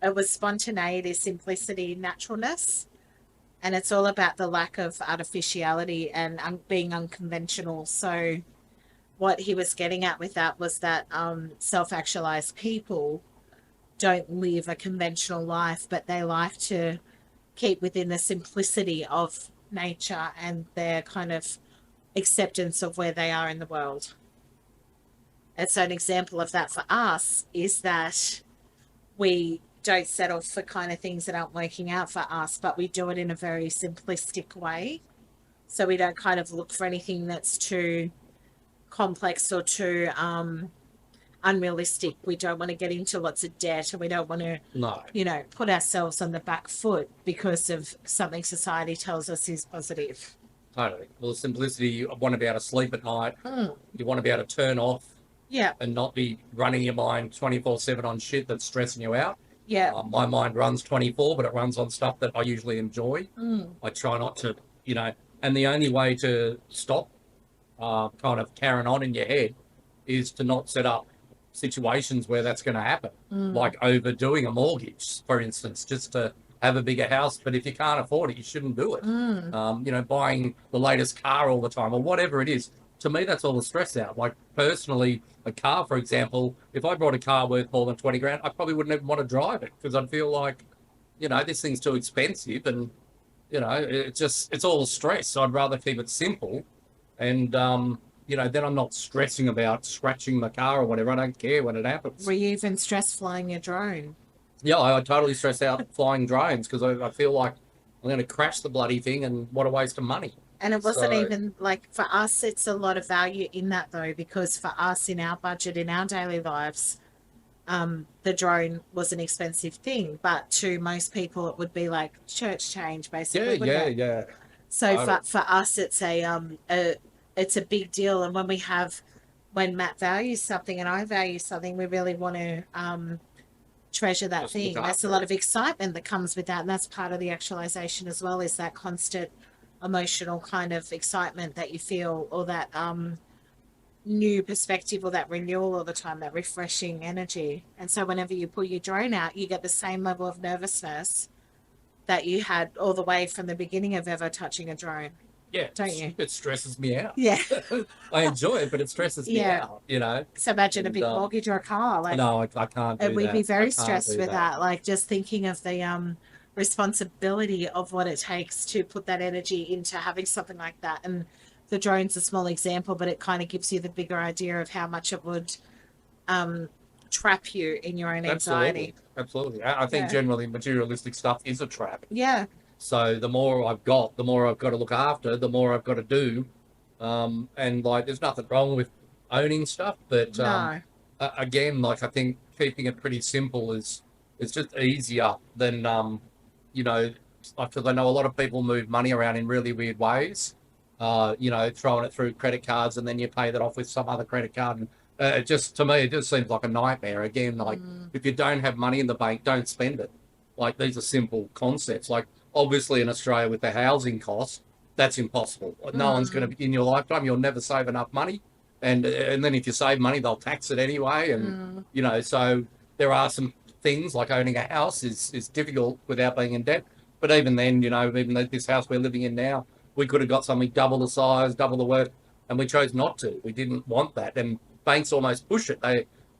it was spontaneity, simplicity, naturalness. And it's all about the lack of artificiality and being unconventional. So what he was getting at with that was that self-actualized people don't live a conventional life, but they like to keep within the simplicity of nature and their kind of acceptance of where they are in the world. And so an example of that for us is that we don't settle for kind of things that aren't working out for us, but we do it in a very simplistic way. So we don't kind of look for anything that's too complex or too unrealistic. We don't want to get into lots of debt, and we don't want to, No. put ourselves on the back foot because of something society tells us is positive. Totally. Well, simplicity, you want to be able to sleep at night. Mm. You want to be able to turn off Yeah, and not be running your mind 24/7 on shit that's stressing you out. yeah. My mind runs 24, but it runs on stuff that I usually enjoy. Mm. I try not to, and the only way to stop kind of carrying on in your head is to not set up situations where that's going to happen, like overdoing a mortgage, for instance, just to have a bigger house. But if you can't afford it, you shouldn't do it. Buying the latest car all the time or whatever it is. To me, that's all the stress out. Like personally, a car, for example, if I bought a car worth more than 20 grand, I probably wouldn't even want to drive it because I'd feel like, this thing's too expensive and, it's all stress. So I'd rather keep it simple and, then I'm not stressing about scratching the car or whatever. I don't care when it happens. Were you even stress flying your drone? Yeah, I totally stress out flying drones because I feel like I'm going to crash the bloody thing and what a waste of money. And it wasn't So, even like for us, it's a lot of value in that though, because for us in our budget, in our daily lives, the drone was an expensive thing. But to most people, it would be like church change, yeah, basically, wouldn't yeah, it? yeah. So Totally. for us, it's a big deal. And when Matt values something and I value something, we really want to treasure that Just look thing. There's a after lot it. of excitement that comes with that, and that's part of the actualization as well. Is that constant emotional kind of excitement that you feel, or that new perspective, or that renewal all the time, that refreshing energy. And so whenever you pull your drone out, you get the same level of nervousness that you had all the way from the beginning of ever touching a drone, Yeah, don't you? it stresses me out. Yeah. I enjoy it, but it stresses me Yeah. out. So imagine a And big mortgage or a car, like, no, I can't and do we'd be that. I very can't stressed do with that. that. Like just thinking of the responsibility of what it takes to put that energy into having something like that. And the drone's a small example, but it kind of gives you the bigger idea of how much it would um, trap you in your own Absolutely, anxiety. absolutely. I think Yeah. generally materialistic stuff is a trap. Yeah. So the more I've got, the more I've got to look after, the more I've got to do. And like, there's nothing wrong with owning stuff, but No. again, like I think keeping it pretty simple is just easier than you know, because I know a lot of people move money around in really weird ways. Throwing it through credit cards and then you pay that off with some other credit card. And it just to me, it just seems like a nightmare. Again, like Mm. if you don't have money in the bank, don't spend it. Like these are simple concepts. Like obviously in Australia with the housing costs, that's impossible. No one's going Mm. to in your lifetime. You'll never save enough money, and then if you save money, they'll tax it anyway. And Mm. so there are some things like owning a house is difficult without being in debt. But even then, even this house we're living in now, we could have got something double the size, double the worth, and we chose not to. We didn't want that, and banks almost push it.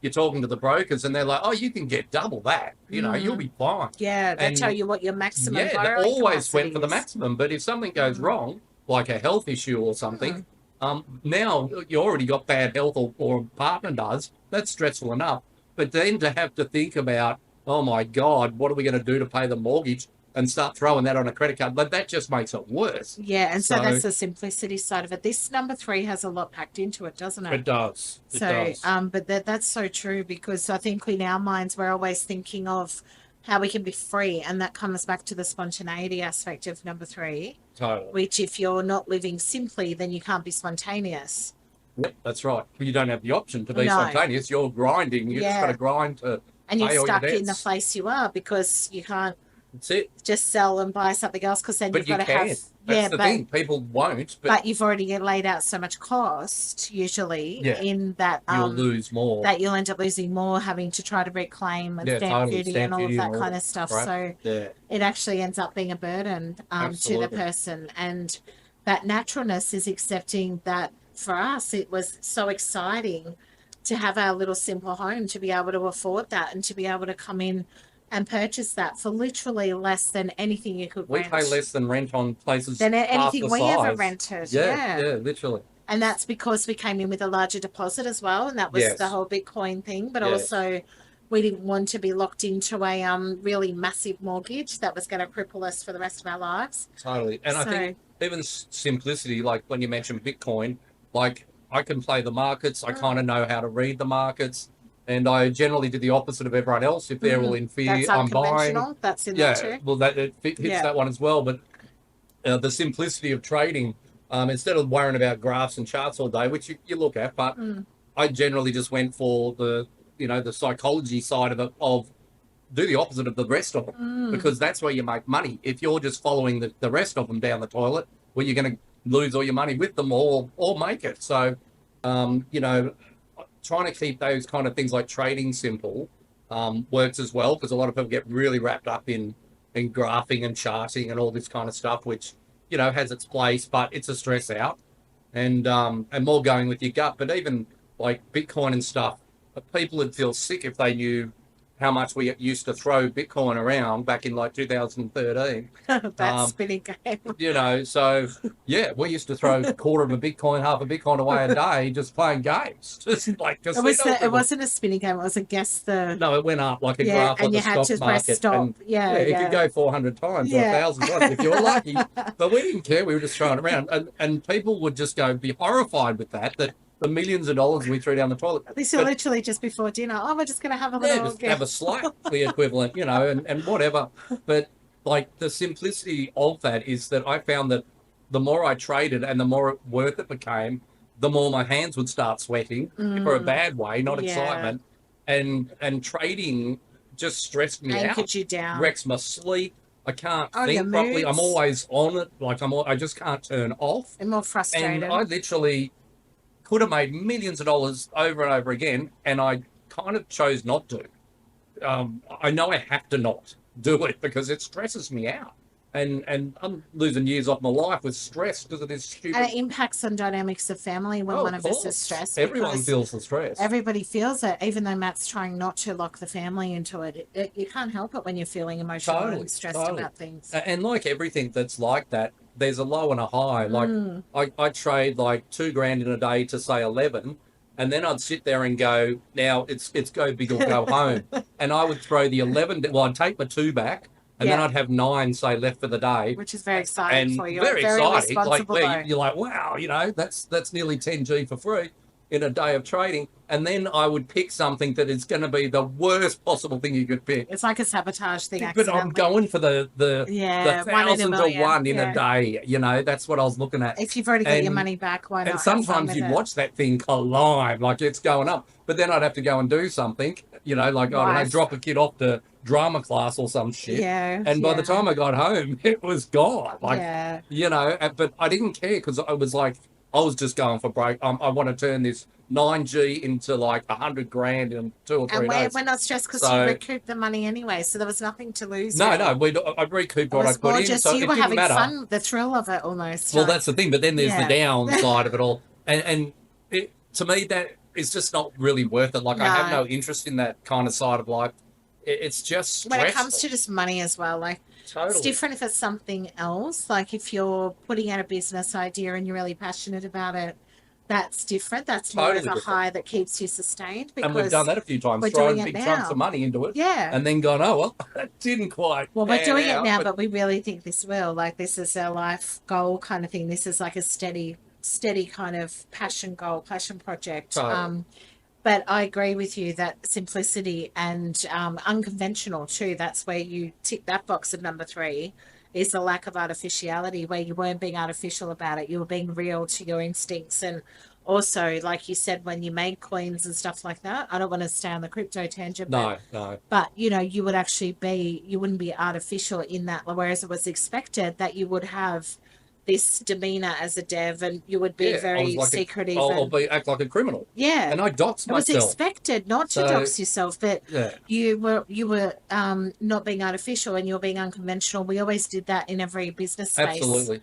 You're talking to the brokers, and they're like, "Oh, you can get double that. You'll Mm. be fine." Yeah, they tell And you what your maximum yeah, they borrowing always went capacity for the is. maximum. But if something goes Mm. wrong, like a health issue or something, Mm. now you already got bad health or a partner does. That's stressful enough. But then to have to think about, oh my God, what are we going to do to pay the mortgage and start throwing that on a credit card? But that just makes it worse. Yeah, and so So that's the simplicity side of it. This number three has a lot packed into it, doesn't it? it does. It So, does. but that's so true, because I think in our minds we're always thinking of how we can be free, and that comes back to the spontaneity aspect of number three. Totally. Which, if you're not living simply, then you can't be spontaneous. Yep, that's right. You don't have the option to be No, spontaneous. You're grinding. You just got to yeah, grind to and you're pay all your stuck in the debts. place you are because you can't That's it. just sell and buy something else, because then you've But you got to have, can. yeah, That's the thing. People won't, but you've already laid out so much cost usually yeah, in that you'll lose more. that you'll end up losing more, having to try to reclaim and Yeah, stamp totally. duty and Stamp all of duty and that all kind that of stuff. crap. So Yeah, it actually ends up being a burden to the absolutely. person. And that naturalness is accepting that for us, it was so exciting to have our little simple home, to be able to afford that and to be able to come in and purchase that for literally less than anything you could We pay rent, less than rent on places than half anything the we ever size. rented. Yeah, Yeah. yeah, literally. And that's because we came in with a larger deposit as well, and that was the Yes, whole Bitcoin thing. But yes, also, we didn't want to be locked into a really massive mortgage that was going to cripple us for the rest of our lives. totally. And I think So, even simplicity, like when you mentioned Bitcoin, like I can play the markets, I kind of know how to read the markets, and I generally do the opposite of everyone else. If they're all in fear, that's I'm buying. unconventional. That's in there Yeah, too. well, that it hits Yeah. that one as well. But the simplicity of trading, instead of worrying about graphs and charts all day, which you look at, but I generally just went for the psychology side of it, of do the opposite of the rest of them, because that's where you make money. If you're just following the rest of them down the toilet, well, you're going to lose all your money with them, or make it. So, you know, trying to keep those kind of things like trading simple works as well, because a lot of people get really wrapped up in graphing and charting and all this kind of stuff, which has its place, but it's a stress out, and more going with your gut. But even like Bitcoin and stuff, people would feel sick if they knew how much we used to throw Bitcoin around back in like 2013. That Um, spinning game. so yeah, we used to throw a quarter of a Bitcoin, half a Bitcoin away a day just playing games, just like casino It equivalent. wasn't a spinning game. It was a guess the No, it went up like a yeah, graph, and like you the had stock to press market, stop. and Yeah, yeah, it could yeah, go 400 times or yeah. 1,000 times if you were lucky. But we didn't care. We were just throwing it around, and people would just be horrified with that the millions of dollars we threw down the toilet. This is But literally just before dinner. Oh, we're just going to have a yeah, little. just Yeah. have a slightly equivalent, and whatever. But like the simplicity of that is that I found that the more I traded and the more worth it became, the more my hands would start sweating, for a bad way, not Yeah. excitement. And trading just stressed me out, Anchored you down. wrecks my sleep. I can't Oh, your think properly. I'm moods. always on it. Like I just can't turn off. And more And frustrated. I literally could have made millions of dollars over and over again, and I kind of chose not to. I know I have to not do it because it stresses me out, and I'm losing years off my life with stress because of this And stupid. it impacts on dynamics of family when Oh, one of of us is course, stressed, everyone because feels the stress. everybody feels it, even though Matt's trying not to lock the family into it. You can't help it when you're feeling emotional Totally, and stressed totally. about things. And like everything that's like that, there's a low and a high. Like I trade like 2 grand in a day to say 11, and then I'd sit there and go, now it's go big or go home. And I would throw the 11, well, I'd take my 2 back, and then Yeah, I'd have 9, say, left for the day. which is very exciting And for you. very Very exciting, like responsible where though. you're like, wow, that's nearly 10G for free in a day of trading. And then I would pick something that is going to be the worst possible thing you could pick. It's like a sabotage thing But I'm accidentally. going for the Yeah, 1 in a 1,000 to million. 1 in a Yeah. day. That's what I was looking at. If you've already got your And money back, why and not have fun sometimes with you'd it? watch that thing collide, like it's going up. But then I'd have to go and do something, like I don't know, Life. drop a kid off to drama class or some shit. Yeah. And by the yeah. time I got home, it was gone. Like, Yeah. but I didn't care because I was like, I was just going for break. I want to turn this 9G into like 100 grand in 2 or 3 And days. we're not stressed because you So recouped the money anyway, so there was nothing to lose. no, Really. I recouped It what I was put more in, just so you it were didn't having matter. fun, the thrill of it almost. Well, that's the thing. But then there's the Yeah. downside of it all, and to me that is just not really worth it. Like I have No. no interest in that kind of side of life. It's just When stressful. it comes to just money as well, like it's Totally. different if it's something else. Like if you're putting out a business idea and you're really passionate about it, that's different. That's more Totally of a different. high that keeps you sustained, And we've done because that a few times, we're doing thrown it big chunks of now. money into it, Yeah. and then gone, oh well, that didn't quite Well, we're pan doing it out, now, but we really think this will. Like this is our life goal kind of thing. This is like a steady kind of passion goal, passion project. Totally. But I agree with you that simplicity and unconventional too. That's where you tick that box of number 3, is the lack of artificiality, where you weren't being artificial about it. You were being real to your instincts and also, like you said, when you made coins and stuff like that, I don't want to stay on the crypto tangent, No, no. but you know, you would actually be, you wouldn't be artificial in that, whereas it was expected that you would have this demeanor as a dev and you would be Yeah, I was very like secretive I'll and be act like a criminal, yeah, and I dox it was myself. expected not to So dox yourself, but yeah, you were not being artificial and you're being unconventional. We always did that in every business space. absolutely,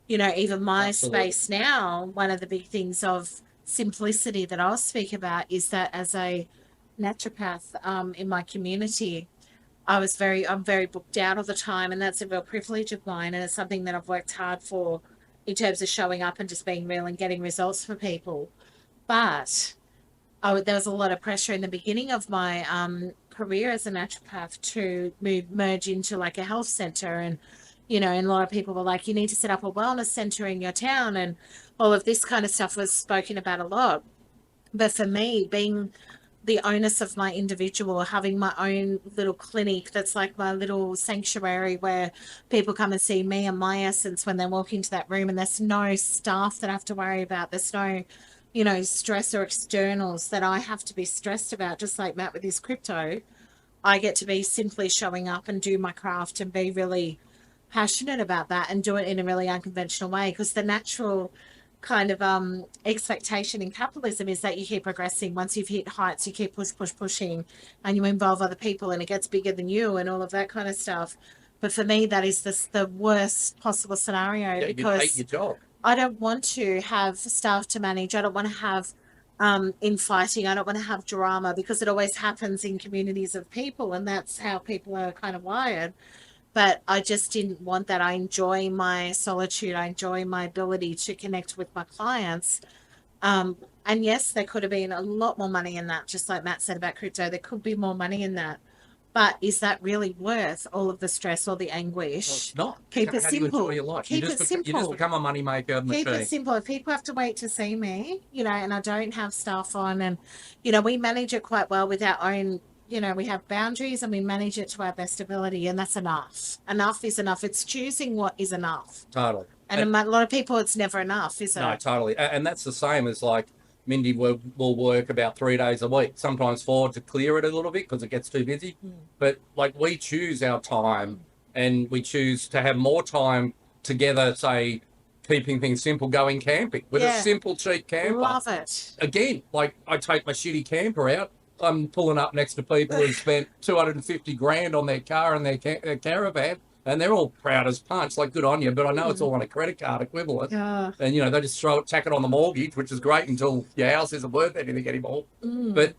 You know, even my absolutely. space now, one of the big things of simplicity that I'll speak about is that as a naturopath in my community, I'm very booked out all the time, and that's a real privilege of mine, and it's something that I've worked hard for in terms of showing up and just being real and getting results for people. But there was a lot of pressure in the beginning of my career as a naturopath to merge into like a health center. And, you know, and a lot of people were like, you need to set up a wellness center in your town. And all of this kind of stuff was spoken about a lot. But for me, being the onus of my individual, having my own little clinic that's like my little sanctuary where people come and see me and my essence when they walk into that room, and there's no staff that I have to worry about. There's no, you know, stress or externals that I have to be stressed about, just like Matt with his crypto. I get to be simply showing up and do my craft and be really passionate about that and do it in a really unconventional way, because the natural kind of expectation in capitalism is that you keep progressing. Once you've hit heights, you keep pushing and you involve other people and it gets bigger than you and all of that kind of stuff. But for me, that is the worst possible scenario, Yeah, you hate because your job. I don't want to have staff to manage. I don't want to have infighting. I don't want to have drama, because it always happens in communities of people, and that's how people are kind of wired. But I just didn't want that. I enjoy my solitude. I enjoy my ability to connect with my clients. Um, and yes, there could have been a lot more money in that, just like Matt said about crypto. There could be more money in that. But is that really worth all of the stress or the Well, anguish? it's not. Keep it How do you enjoy simple. your life? Keep it You just simple. become a money maker Keep it machine. simple. If people have to wait to see me, you know, and I don't have staff on, and, you know, we manage it quite well with our own, you know, we have boundaries and we manage it to our best ability, and that's enough. Enough is enough. It's choosing what is enough. Totally. And a lot of people, it's never enough, is No, it? totally. And that's the same as like Mindy will work about 3 days a week, sometimes four, to clear it a little bit because it gets too busy. But like we choose our time, and we choose to have more time together, say, keeping things simple, going camping with a Yeah. simple, cheap camper. Love it. Again, like I take my shitty camper out. I'm pulling up next to people who spent 250 grand on their car and their caravan, and they're all proud as punch. Like, good on you, but I know it's all on a credit card equivalent. Yeah. And you know, they just tack it on the mortgage, which is great until your house isn't worth anything anymore. Mm. But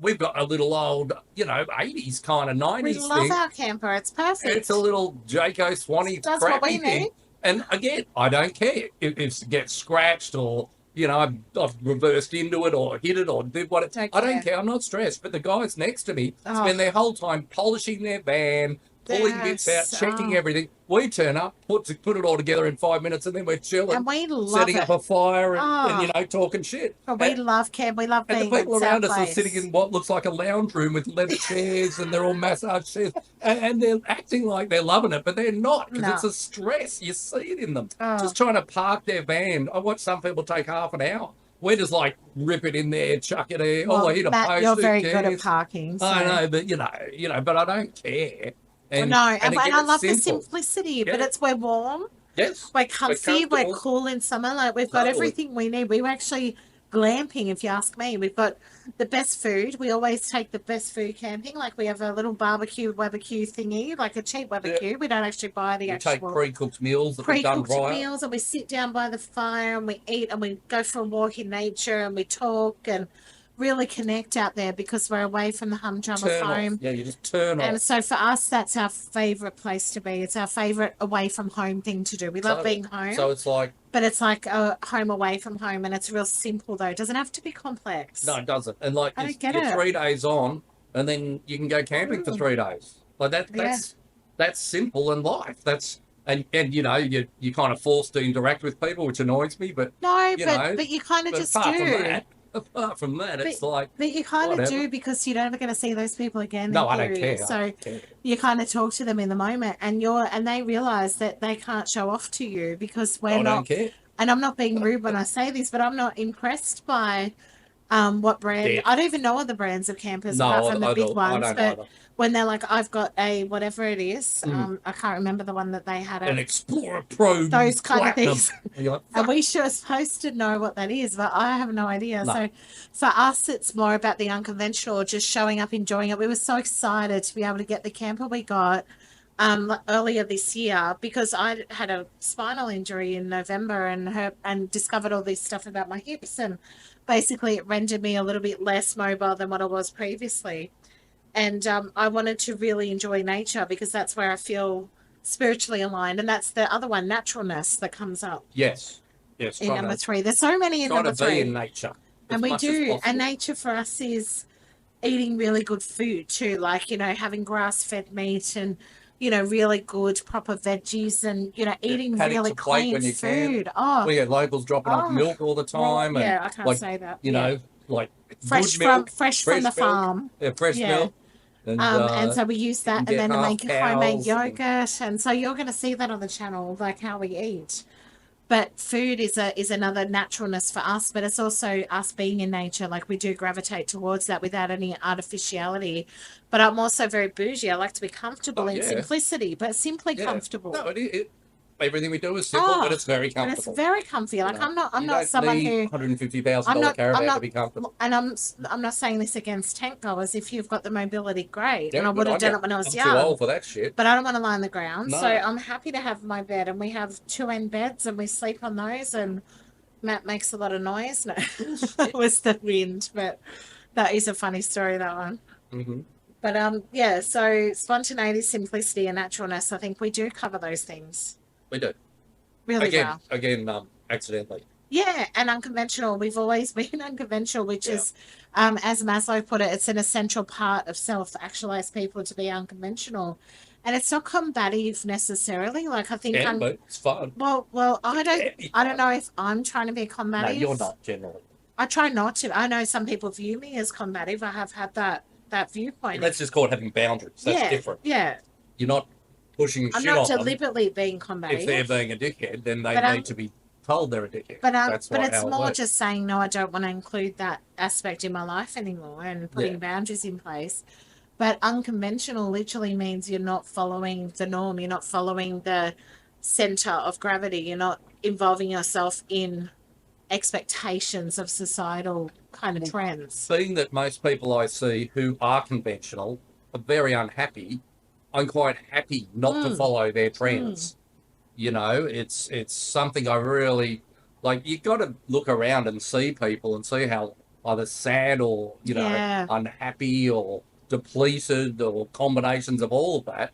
we've got a little old, you know, 80s kind of We 90s love thing. our camper. It's perfect. It's a little Jayco Swanee That's what we crappy thing. need. And again, I don't care if it gets scratched, or, you know, I've reversed into it or hit it or did what. Don't I don't care. care. I'm not stressed. But the guys next to me Oh. spend their whole time polishing their van, pulling bits out, Yes. checking Oh. everything. We turn up, put it all together in 5 minutes, and then we're chilling, And we love setting it. up a fire, and you Oh. know, talking shit. But we love camp. We love And the being people at our around us are place. sitting in what looks like a lounge room with leather chairs, and they're all massage chairs, and they're acting like they're loving it, but they're not, because No. it's a stress. You see it in them. Oh. Just trying to park their van. I watch some people take half an hour. We're just like, rip it in there, chuck it in. Well, I hit a Matt, post. you're who very good at cares? parking. So. I know, but but I don't care. And, No, and again, I it's love the simple. simplicity, but Yeah. we're warm, Yes, we're comfy, we're comfortable. cool in summer. Like we've got Totally. everything we need. We were actually glamping, if you ask me. We've got the best food. We always take the best food camping. Like we have a little barbecue thingy, like a cheap barbecue. We don't actually buy the We take actual pre-cooked meals that we've done pre-cooked prior. meals, and we sit down by the fire and we eat and we go for a walk in nature and we talk and really connect out there, because we're away from the humdrum of Turn home. off. Yeah, you just turn And off. so for us, that's our favorite place to be. It's our favorite away from home thing to do. We love Totally. being home, So it's like, but it's like a home away from home, and it's real simple though. It doesn't have to be complex. no, it doesn't. And like, I you're don't get it. 3 days on, and then you can go camping for 3 days. Like that's simple in life. And you know, you kind of forced to interact with people, which annoys me. But No, you know, but you kind of but just apart do. from that, it's like, But you kind of whatever. do, because you're never going to see those people again. no, in I don't theory. care. I So don't care. you kind of talk to them in the moment, and they realize that they can't show off to you, because I don't care. and I'm not being rude when I say this, but I'm not impressed by what brand. Depth. I don't even know other brands of campers No, apart from the big I ones. don't But either. when they're like, I've got a whatever it is, Mm. I can't remember the one that they had. An Explorer Pro Those kind of Platinum. things. And you're like, And fuck. we sure supposed to know what that is, but I have no idea. No. So for us, it's more about the unconventional, just showing up, enjoying it. We were so excited to be able to get the camper we got earlier this year because I had a spinal injury in November and discovered all this stuff about my hips, and basically it rendered me a little bit less mobile than what I was previously. And I wanted to really enjoy nature because that's where I feel spiritually aligned, and that's the other one, naturalness, that comes up Yes. Yes. in number three. There's so many in Trying number to be in three, nature and as we much as do. And possible. nature for us is eating really good food too, like having grass-fed meat and really good proper veggies and eating Paddock really to plate clean when you can. food. Oh, We get locals dropping off oh, milk all the raw. time, Yeah, and I can't like say that. you Yeah, know, like fresh good milk, from the fresh milk, farm. fresh Yeah. milk, and And so we use you can that, and get then to half make homemade cows. yogurt. And so you're going to see that on the channel, like how we eat. But food is another naturalness for us, but it's also us being in nature. Like we do gravitate towards that without any artificiality. But I'm also very bougie. I like to be comfortable Oh in yeah, simplicity, but simply yeah. comfortable. No, everything we do is simple, but Oh, it's very but it's comfortable. very comfy. Like I'm You not don't someone need who $150,000 I'm not I'm caravan to not be comfortable. and I'm not saying this against tent goers. If you've got the mobility, great. Yeah, And I good would have on done you. it when I was I'm too young. old for that shit. But I don't want to lie on the ground. So No. I'm happy to have my bed, and we have two end beds, and we sleep on those. And Matt makes a lot of noise. No, it was the wind, but that is a funny story, that one. Mm-hmm. But yeah. So spontaneity, simplicity, and naturalness. I think we do cover those things We do. really well. Again, accidentally. Yeah, and unconventional. We've always been unconventional, which Yeah. is, as Maslow put it, it's an essential part of self-actualized people to be unconventional. And it's not combative necessarily. Like I think Can, but it's fun. well, I don't Can be I don't fun. know if I'm trying to be No, combative. you're not generally. I try not to. I know some people view me as combative. I have had that viewpoint. That's just called having boundaries. That's yeah, different. yeah. You're not pushing I'm shit not on them. deliberately being combative. If they're being a dickhead, then they But, need to be told they're a dickhead. But That's but it's how it more works. just saying no. I don't want to include that aspect in my life anymore, and putting Yeah. boundaries in place. But unconventional literally means you're not following the norm. You're not following the center of gravity. You're not involving yourself in expectations of societal kind of trends. Being that most people I see who are conventional are very unhappy, I'm quite happy not to follow their trends. You know, it's something I really like. You got to look around and see people and see how either sad or Yeah. unhappy or depleted or combinations of all of that,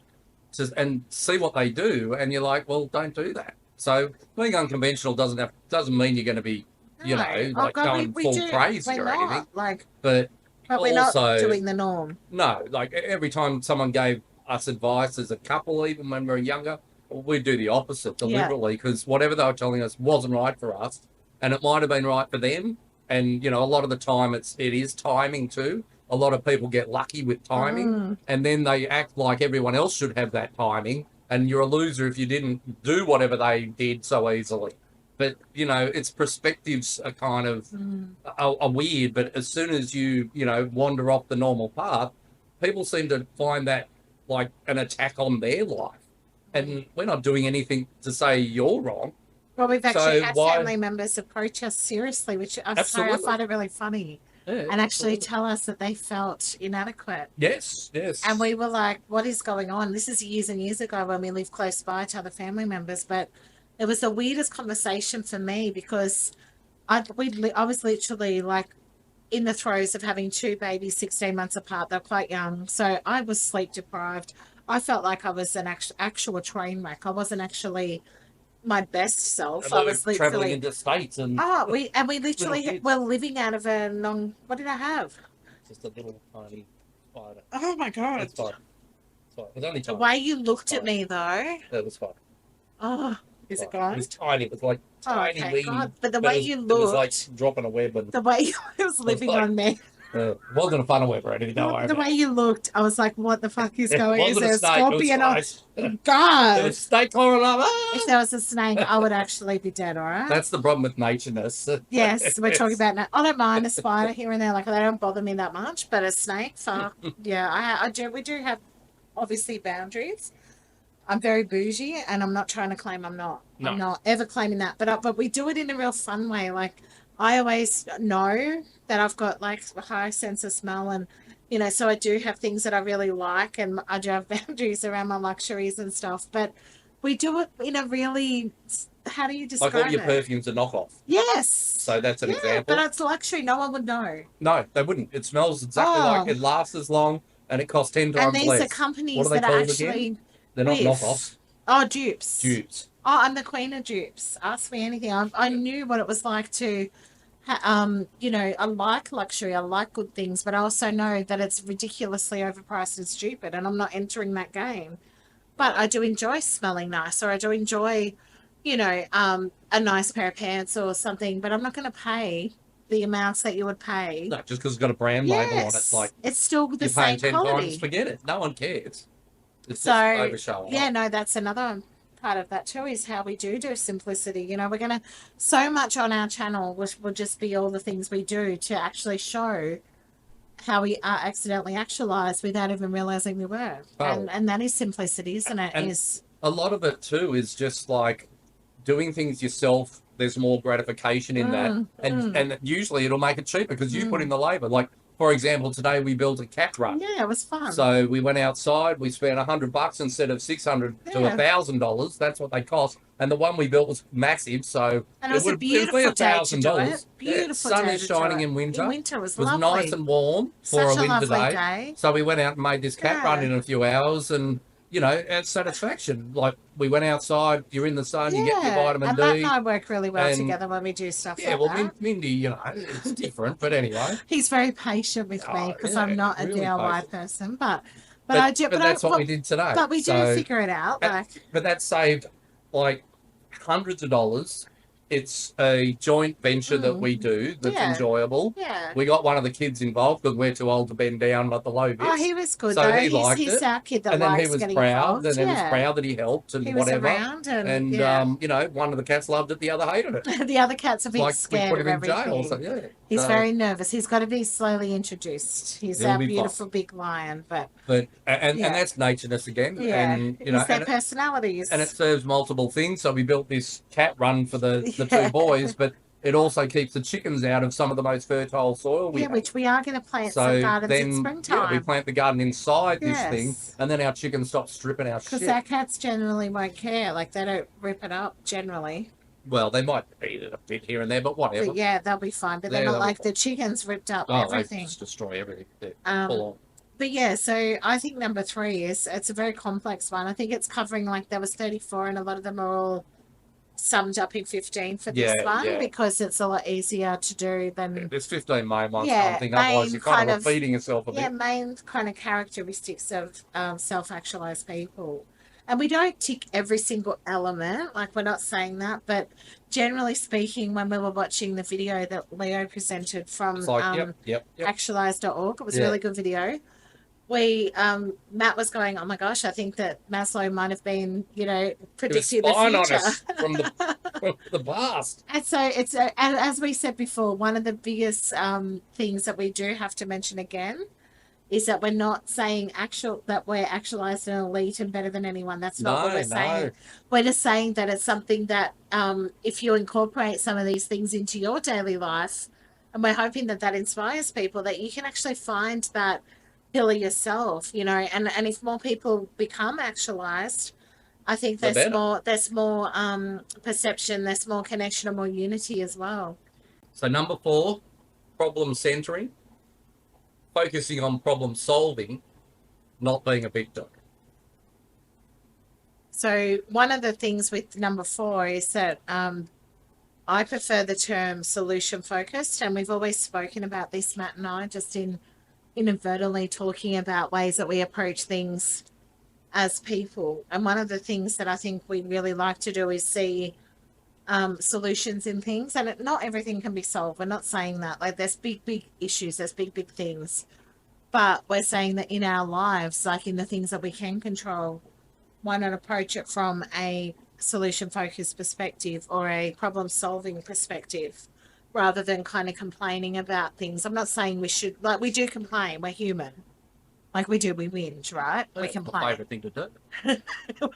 and see what they do, and you're like, well, don't do that. So being unconventional doesn't mean you're going to be, No. Oh, like God, going we full do. crazy We're or anything. not. Like, But but we're not also, doing the norm. no, like every time someone gave us advice as a couple, even when we were younger, we'd do the opposite deliberately because whatever they were telling us wasn't right for us, and it might have been right for them. And a lot of the time it is timing too. A lot of people get lucky with timing, and then they act like everyone else should have that timing, and you're a loser if you didn't do whatever they did so easily. But its perspectives are kind of are weird. But as soon as you wander off the normal path, people seem to find that like an attack on their life, and we're not doing anything to say you're wrong. Well, we've actually So had why- family members approach us seriously, which I'm sorry, I Absolutely. find it really funny, Yeah, and actually absolutely. tell us that they felt inadequate. Yes. And we were like, what is going on? This is years and years ago when we lived close by to other family members. But it was the weirdest conversation for me because I was literally like in the throes of having two babies 16 months apart. They're quite young. So I was sleep deprived. I felt like I was an actual train wreck. I wasn't actually my best self. And I we was were traveling literally, into states and we literally kids. were living out of a what did I have? just a little tiny spider. Oh my God. It's fine. It's fine. It was only The tiny. way you looked at me though. It was fine. Oh, is it Fine. gone? It was tiny. It was like Oh, tiny okay, wee. God. But the but way it was, you it was looked, like dropping a web and the way you was living like- on me. It wasn't a funnel web or anything. Don't worry The about way you looked, I was like, what the fuck is it. It going? Is wasn't a there a snake. It was scorpion? Oh, close. There God. was a snake crawling up. If Ah! there was a snake, I would actually be dead, all right? That's the problem with natureness. Yes, we're talking about now. I don't mind a spider here and there, like they don't bother me that much, but a snake, fuck. Yeah, I do. We do have obviously boundaries. I'm very bougie, and I'm not trying to claim I'm not. No. I'm not ever claiming that, but we do it in a real fun way. Like I always know that I've got like a high sense of smell, and so I do have things that I really like, and I do have boundaries around my luxuries and stuff. But we do it in a really, how do you Like all describe your it? perfumes are knockoff. Yes. So that's an Yeah, example. but it's luxury. No one would know. No, they wouldn't. It smells exactly like Oh, it, lasts as long, and it costs 10 and times these are less. What companies are they that are called again? actually They're not with. knockoffs. Oh, dupes. Dupes. Oh, I'm the queen of dupes. Ask me anything. I knew what it was like to, I like luxury. I like good things, but I also know that it's ridiculously overpriced and stupid, and I'm not entering that game. But I do enjoy smelling nice, or I do enjoy, a nice pair of pants or something, but I'm not going to pay the amounts that you would pay. No, just because it's got a brand label on it. Yes, Like, it's still the you're paying same 10 times, quality. forget it. No one cares. It's just So, overshowing yeah, off. no, that's another part of that too, is how we do simplicity. We're going to, so much on our channel, which will just be all the things we do to actually show how we are accidentally actualized without even realizing we were. Oh. And that is simplicity, isn't it? And Is a lot of it too is just like doing things yourself. There's more gratification in that, and usually it'll make it cheaper because you put in the labor. Like, for example, today we built a cat run. Yeah, it was fun. So we went outside. We spent $100 instead of $600 to Yeah. $1,000. That's what they cost. And the one we built was massive, so And it was a beautiful be day to do $1,000. it. Beautiful sun day is to do shining it. in winter. In winter, it was It was lovely. nice and warm for Such a a winter lovely day. day. So we went out and made this cat Yeah. run in a few hours, and it's satisfaction. Like, we went outside. You're in the sun. You get your vitamin and D. Matt and I work really well and- together when we do stuff Yeah, like well, that. Mindy, it's different, but anyway. He's very patient with me Oh, because yeah, I'm not a really DIY patient. person, but I do. But that's what we did today. But we do So- figure it out. Like, But that saved like hundreds of dollars. It's a joint venture that we do that's Yeah. enjoyable. yeah. We got one of the kids involved because we're too old to bend down at the low bits. Oh, he was good So though. he liked He's it. our kid that And then likes he was getting proud. involved. And he was Yeah. proud that he helped and He was whatever. around and, one of the cats loved it, the other hated it. The other cats are a It's bit like we scared put of him in jail. everything. So, yeah. He's So- very nervous. He's got to be slowly introduced. He's He'll our be fine. beautiful big lion, but and Yeah. that's natureness again. yeah, And it's their and personalities. and it serves multiple things. So we built this cat run for the Yeah. two boys, but it also keeps the chickens out of some of the most fertile soil we have. which we are going to plant So some gardens then, in springtime. we plant the garden inside this thing, Yes. and then our chickens stop stripping our Because shit. our cats generally won't care. Like, they don't rip it up generally. Well, they might eat it a bit here and there, but whatever. But yeah, they'll be fine. But they're Yeah, not they'll be like the chickens ripped up Oh, they everything. just destroy everything. They're Um, full on. But yeah, so I think number 3 it's a very complex one. I think it's covering, like, there was 34 and a lot of them are all summed up in 15 for this Yeah, one yeah. because it's a lot easier to do than There's 15 main ones, Yeah, something. Otherwise, main you're kind kind of of- feeding yourself a bit. main kind of characteristics of self-actualized people. And we don't tick every single element, like, we're not saying that, but generally speaking, when we were watching the video that Leo presented from It's like, yep. actualize.org, it was a Yeah. really good video. Matt was going, oh my gosh, I think that Maslow might have been, It was predicting the spying on future. us from the past. And so it's, as we said before, one of the biggest things that we do have to mention again is that we're not saying that we're actualized and elite and better than anyone. That's not what we're saying. We're just saying that it's something that if you incorporate some of these things into your daily life, and we're hoping that that inspires people, that you can actually find that pillar yourself, and if more people become actualized, I think The better. there's more perception, there's more connection and more unity as well. So number 4, problem centering, focusing on problem solving, not being a victim. So one of the things with number 4 is that I prefer the term solution focused, and we've always spoken about this, Matt and I, just inadvertently talking about ways that we approach things as people. And one of the things that I think we really like to do is see solutions in things, and not everything can be solved. We're not saying that. Like, there's big issues, there's big things, but we're saying that in our lives, like in the things that we can control, why not approach it from a solution focused perspective or a problem solving perspective rather than kind of complaining about things. I'm not saying we should, like, we do complain, we're human. Like we do, we whinge, right? We That's my complain. favourite thing to do.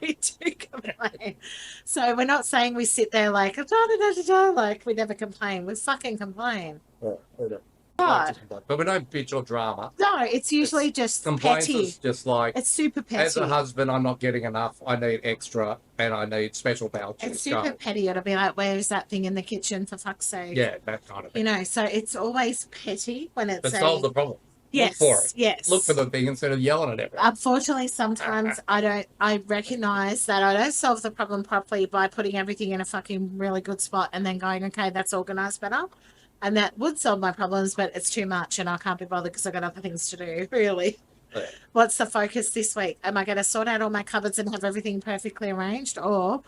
We do complain. So we're not saying we sit there like, da, da, da, da, da, like we never complain. We fucking complain. But But we don't bitch or drama. no, it's usually just Complaints petty. is just like, It's super as a petty. husband, I'm not getting enough. I need extra, and I need special vouchers. It's super petty. It'll be like, where's that thing in the kitchen, for fuck's sake? Yeah, that kind of thing. You know, so it's always petty when it's But solve the problem. yes, Look for it. yes. Look for the thing instead of yelling at everyone. Unfortunately, sometimes I recognize that I don't solve the problem properly by putting everything in a fucking really good spot and then going, okay, that's organized better. And that would solve my problems, but it's too much and I can't be bothered because I've got other things to do, really. Yeah. What's the focus this week? Am I going to sort out all my cupboards and have everything perfectly arranged? Or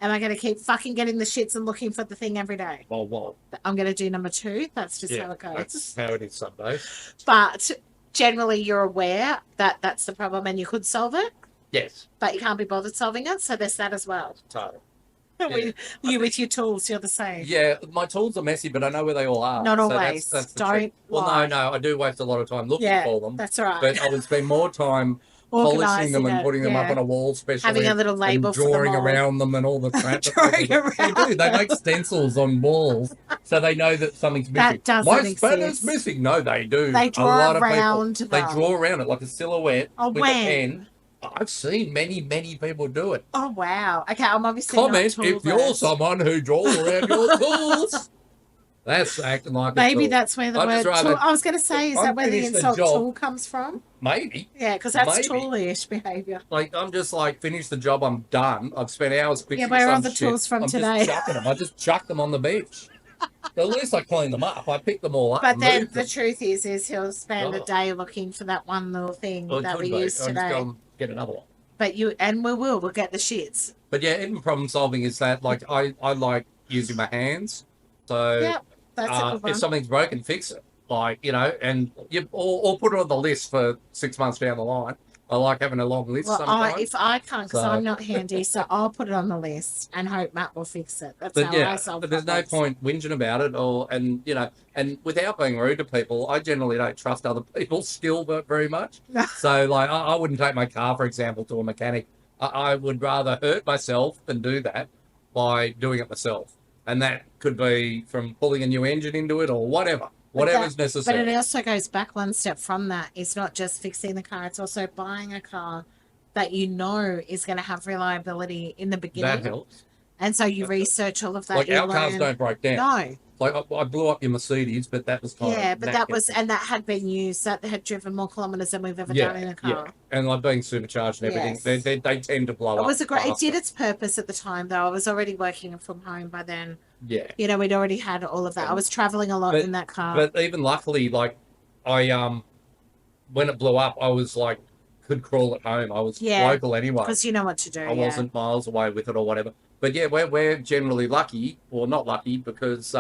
am I going to keep fucking getting the shits and looking for the thing every day? Well. I'm going to do number 2. That's just Yeah, how it goes. that's how it is some days. But generally, you're aware that that's the problem and you could solve it, Yes, but you can't be bothered solving it. So there's that as well. totally. You with your tools, you're the same. Yeah, my tools are messy, but I know where they all are. Not So always. that's the Don't trick. Well, lie. no, I do waste a lot of time looking Yeah, for them. that's right. But I would spend more time polishing Organising them and it, putting them up yeah. on a wall, especially Having a little label and for them drawing all. around them and all the crap. Drawing They around do. They make stencils on walls so they know that something's missing. That doesn't My exist. spanner's missing. No, they do. They A draw lot around of people, them. they draw around it like a silhouette Oh, with when? a pen. I've seen many people do it. Oh wow. Okay, I'm obviously Comment not if you're tool-versed. someone who draws around your tools. That's acting like a Maybe tool. that's where the I'd word just rather- tool. I was going to say, is I'm that where the finished the insult job. tool comes from? Maybe. Yeah, because that's Maybe. tool-ish behaviour. Like, I'm just like, finish the job, I'm done. I've spent hours fixing Yeah, where are some the shit. tools from I'm today? just chucking them. I just chuck them on the beach. At least I clean them up. I pick them all up. But and then move the them. truth is he'll spend a Oh. day looking for that one little thing Well, it that could we be. used I'll just today. go and get another one. But we'll get the shits. But yeah, even problem solving is that, like, I like using my hands. So Yep, that's a good one. if something's broken, fix it. Like, you know, and or put it on the list for 6 months down the line. I like having a long list Well, sometimes. if I can't, because So- I'm not handy, so I'll put it on the list and hope Matt will fix it. That's But how yeah, I solve but there's no problems. point whinging about it, and you know, and without being rude to people, I generally don't trust other people still very much. So like, I wouldn't take my car, for example, to a mechanic. I would rather hurt myself than do that by doing it myself, and that could be from pulling a new engine into it or whatever's But necessary. it also goes back one step from that. It's not just fixing the car; it's also buying a car that you know is going to have reliability in the That beginning, helps. and so you research all of that. Like you our cars learn- don't break down. No, Like I blew up your Mercedes, but that was kind yeah, of but that knackered. was and that had been used. That had driven more kilometers than we've ever done in a car. And like being supercharged and everything, Yes. they tend to blow It up. was a great. It faster. did its purpose at the time, though. I was already working from home by then. Yeah. You know, we'd already had all of that. I was traveling a lot But- in that car. But even luckily, like I when it blew up, I was like could crawl at home. I was Yeah, local anyway. Because you know what to do. I wasn't miles away with it or whatever. But yeah, we're generally lucky, or not lucky, because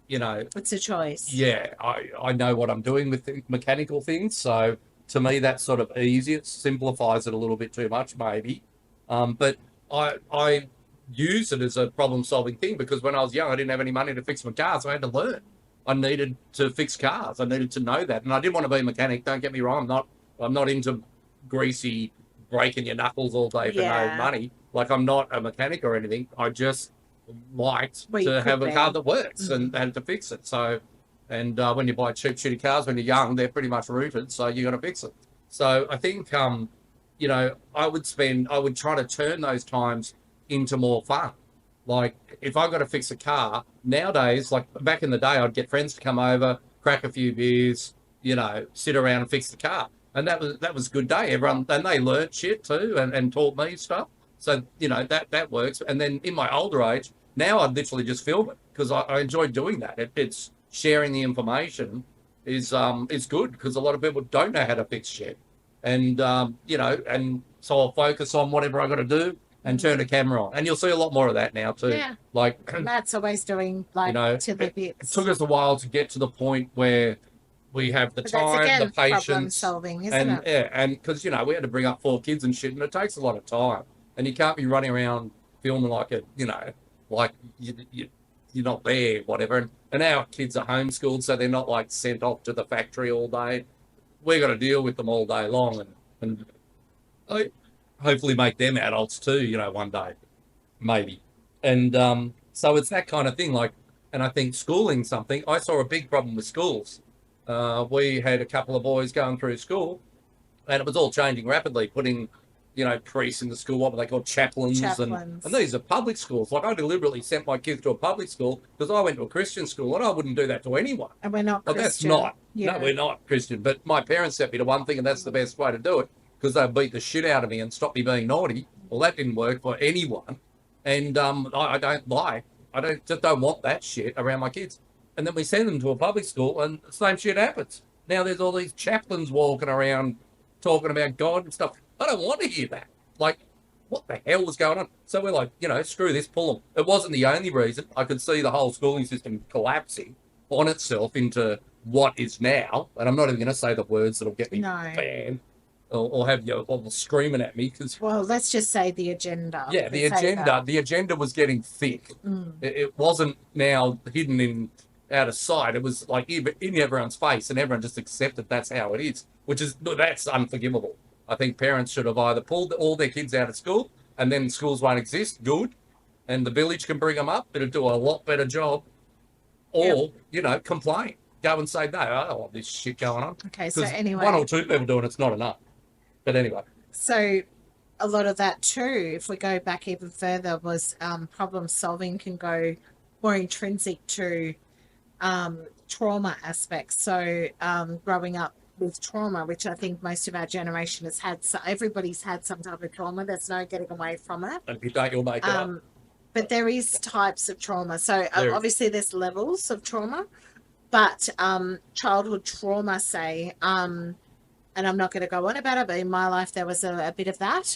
you know, It's a choice. yeah, I know what I'm doing with the mechanical things. So to me, that's sort of easy. It simplifies it a little bit too much, maybe. But I use it as a problem solving thing because when I was young, I didn't have any money to fix my car, so I had to learn. I needed to fix cars. I needed to know that, and I didn't want to be a mechanic. Don't get me wrong. I'm not into greasy breaking your knuckles all day for Yeah. no money. Like I'm not a mechanic or anything. I just liked Well, you to could have a be. car that works Mhm. and to fix it. So, and when you buy cheap, shitty cars when you're young, they're pretty much rooted, so you got to fix it. So I think, you know, I would try to turn those times into more fun. Like if I got to fix a car nowadays, like back in the day, I'd get friends to come over, crack a few beers, you know, sit around and fix the car. And that was a good day. Everyone, and they learnt shit too and taught me stuff. So, you know, that works. And then in my older age, now I'd literally just film it because I enjoy doing that. It's sharing the information is good because a lot of people don't know how to fix shit. And, you know, and so I'll focus on whatever I got to do and turn a camera on. And you'll see a lot more of that now too. Yeah. Like, Matt's always doing like to the it bits. took us a while to get to the point where we have the But that's time, the again problem patience, solving, isn't and it? yeah, and because we had to bring up 4 kids and shit, and it takes a lot of time, and you can't be running around filming like like you're not there, whatever. And our kids are homeschooled, so they're not like sent off to the factory all day. We got to deal with them all day long, and I hopefully make them adults too, one day, maybe. And so it's that kind of thing. Like, and I think schooling something. I saw a big problem with schools. We had a couple of boys going through school, and it was all changing rapidly, putting, priests in the school, what were they called, chaplains, Chaplains. and these are public schools. Like, I deliberately sent my kids to a public school because I went to a Christian school, and I wouldn't do that to anyone. And we're not Well, Christian. that's not. Yeah. No, we're not Christian. But my parents sent me to one thing, and that's the best way to do it because they beat the shit out of me and stop me being naughty. Well, that didn't work for anyone, and I don't lie. Just don't want that shit around my kids. And then we send them to a public school, and the same shit happens. Now there's all these chaplains walking around talking about God and stuff. I don't want to hear that. Like, what the hell was going on? So we're like, screw this, pull them. It wasn't the only reason. I could see the whole schooling system collapsing on itself into what is now. And I'm not even going to say the words that'll get me banned or have you all screaming at me. Well, let's just say the agenda. Yeah, the agenda was getting thick. It wasn't now hidden out of sight. It was like in everyone's face, and everyone just accepted that's how it is, that's unforgivable. I think parents should have either pulled all their kids out of school, and then schools won't exist, good, and the village can bring them up, it'll do a lot better job, or, complain. Go and say, no, I don't want this shit going on. Okay, so anyway. 1 or 2 people doing it's not enough. But anyway. So a lot of that too, if we go back even further, was problem solving can go more intrinsic to trauma aspects. So growing up with trauma, which I think most of our generation has had, so everybody's had some type of trauma. There's no getting away from it. And if you don't, you'll make it up. But there is types of trauma. So obviously there's levels of trauma, but childhood trauma, say, and I'm not going to go on about it, but in my life there was a bit of that.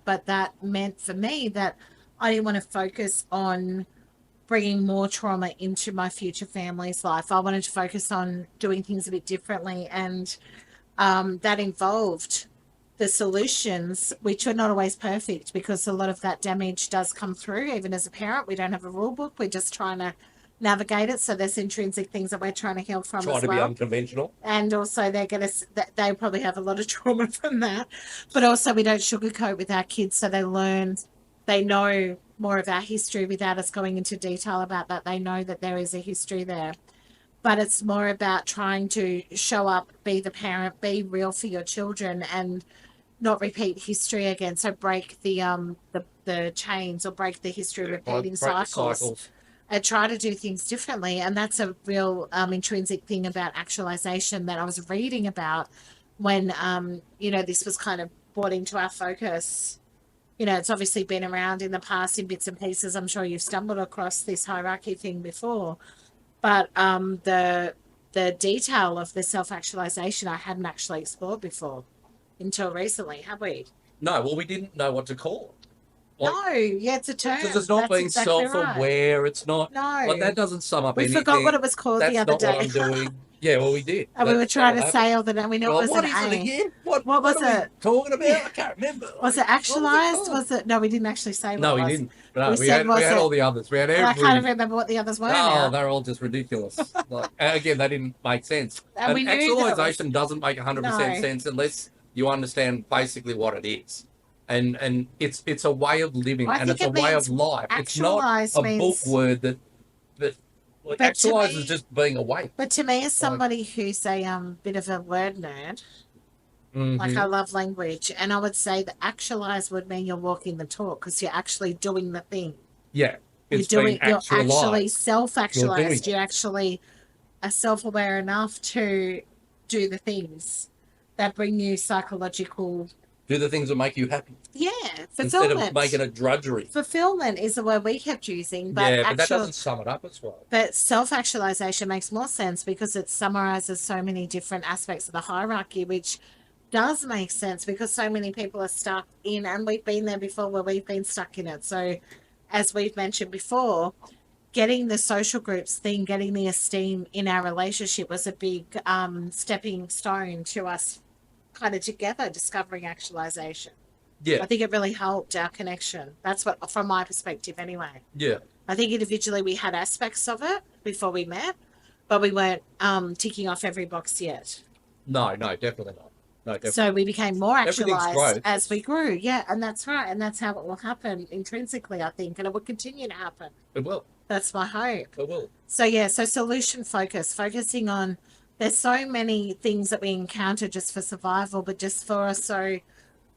But that meant for me that I didn't want to focus on bringing more trauma into my future family's life. I wanted to focus on doing things a bit differently, and that involved the solutions, which are not always perfect because a lot of that damage does come through. Even as a parent, we don't have a rule book. We're just trying to navigate it. So there's intrinsic things that we're trying to heal from as well. Trying to be unconventional. And also they probably have a lot of trauma from that. But also we don't sugarcoat with our kids, so they know more of our history without us going into detail about that. They know that there is a history there. But it's more about trying to show up, be the parent, be real for your children, and not repeat history again. So break the chains, or break the history repeating cycles. And try to do things differently. And that's a real intrinsic thing about actualization that I was reading about when this was kind of brought into our focus. It's obviously been around in the past in bits and pieces. I'm sure you've stumbled across this hierarchy thing before, but the detail of the self-actualization I hadn't actually explored before until recently, have we? No, well, we didn't know what to call it. It's a term. Because it's not being self-aware. Right. It's not. No. Like, that doesn't sum up anything. We forgot what it was called the other day. That's not what I'm doing. Yeah, well, we did. And we were trying to say all the name. We knew it was what an is A. it again? What was it? Talking about? I can't remember. Was it actualized? Was it? No, we didn't actually say what no, it was. We didn't. No, we had all the others. We had every... I can't remember what the others were now. They're all just ridiculous. Again, they didn't make sense. And we knew actualization doesn't make 100% sense unless you understand basically what it is. And it's a way of living, and it's a way of life. It's not a book word that actualize is just being awake. But to me, as somebody who's a bit of a word nerd, like I love language, and I would say that actualize would mean you're walking the talk because you're actually doing the thing. Yeah, you're actually self-actualized. You actually are self-aware enough to do the things that bring you psychological. Do the things that make you happy. Yeah, fulfillment. Instead of making it drudgery. Fulfillment is the word we kept using. But but that doesn't sum it up as well. But self-actualization makes more sense because it summarizes so many different aspects of the hierarchy, which does make sense because so many people are stuck in, and we've been there before where we've been stuck in it. So, as we've mentioned before, getting the social groups thing, getting the esteem in our relationship was a big stepping stone to us kind of together discovering actualization. Yeah. I think it really helped our connection. That's what, from my perspective, anyway. Yeah. I think individually we had aspects of it before we met, but we weren't ticking off every box yet. No, definitely not. No, definitely. So we became more Everything's actualized growth. as we grew. Yeah, and that's right. And that's how it will happen intrinsically, I think. And it will continue to happen. It will. That's my hope. It will. So, yeah, so solution focus, focusing on there's so many things that we encounter just for survival, but just for us. So,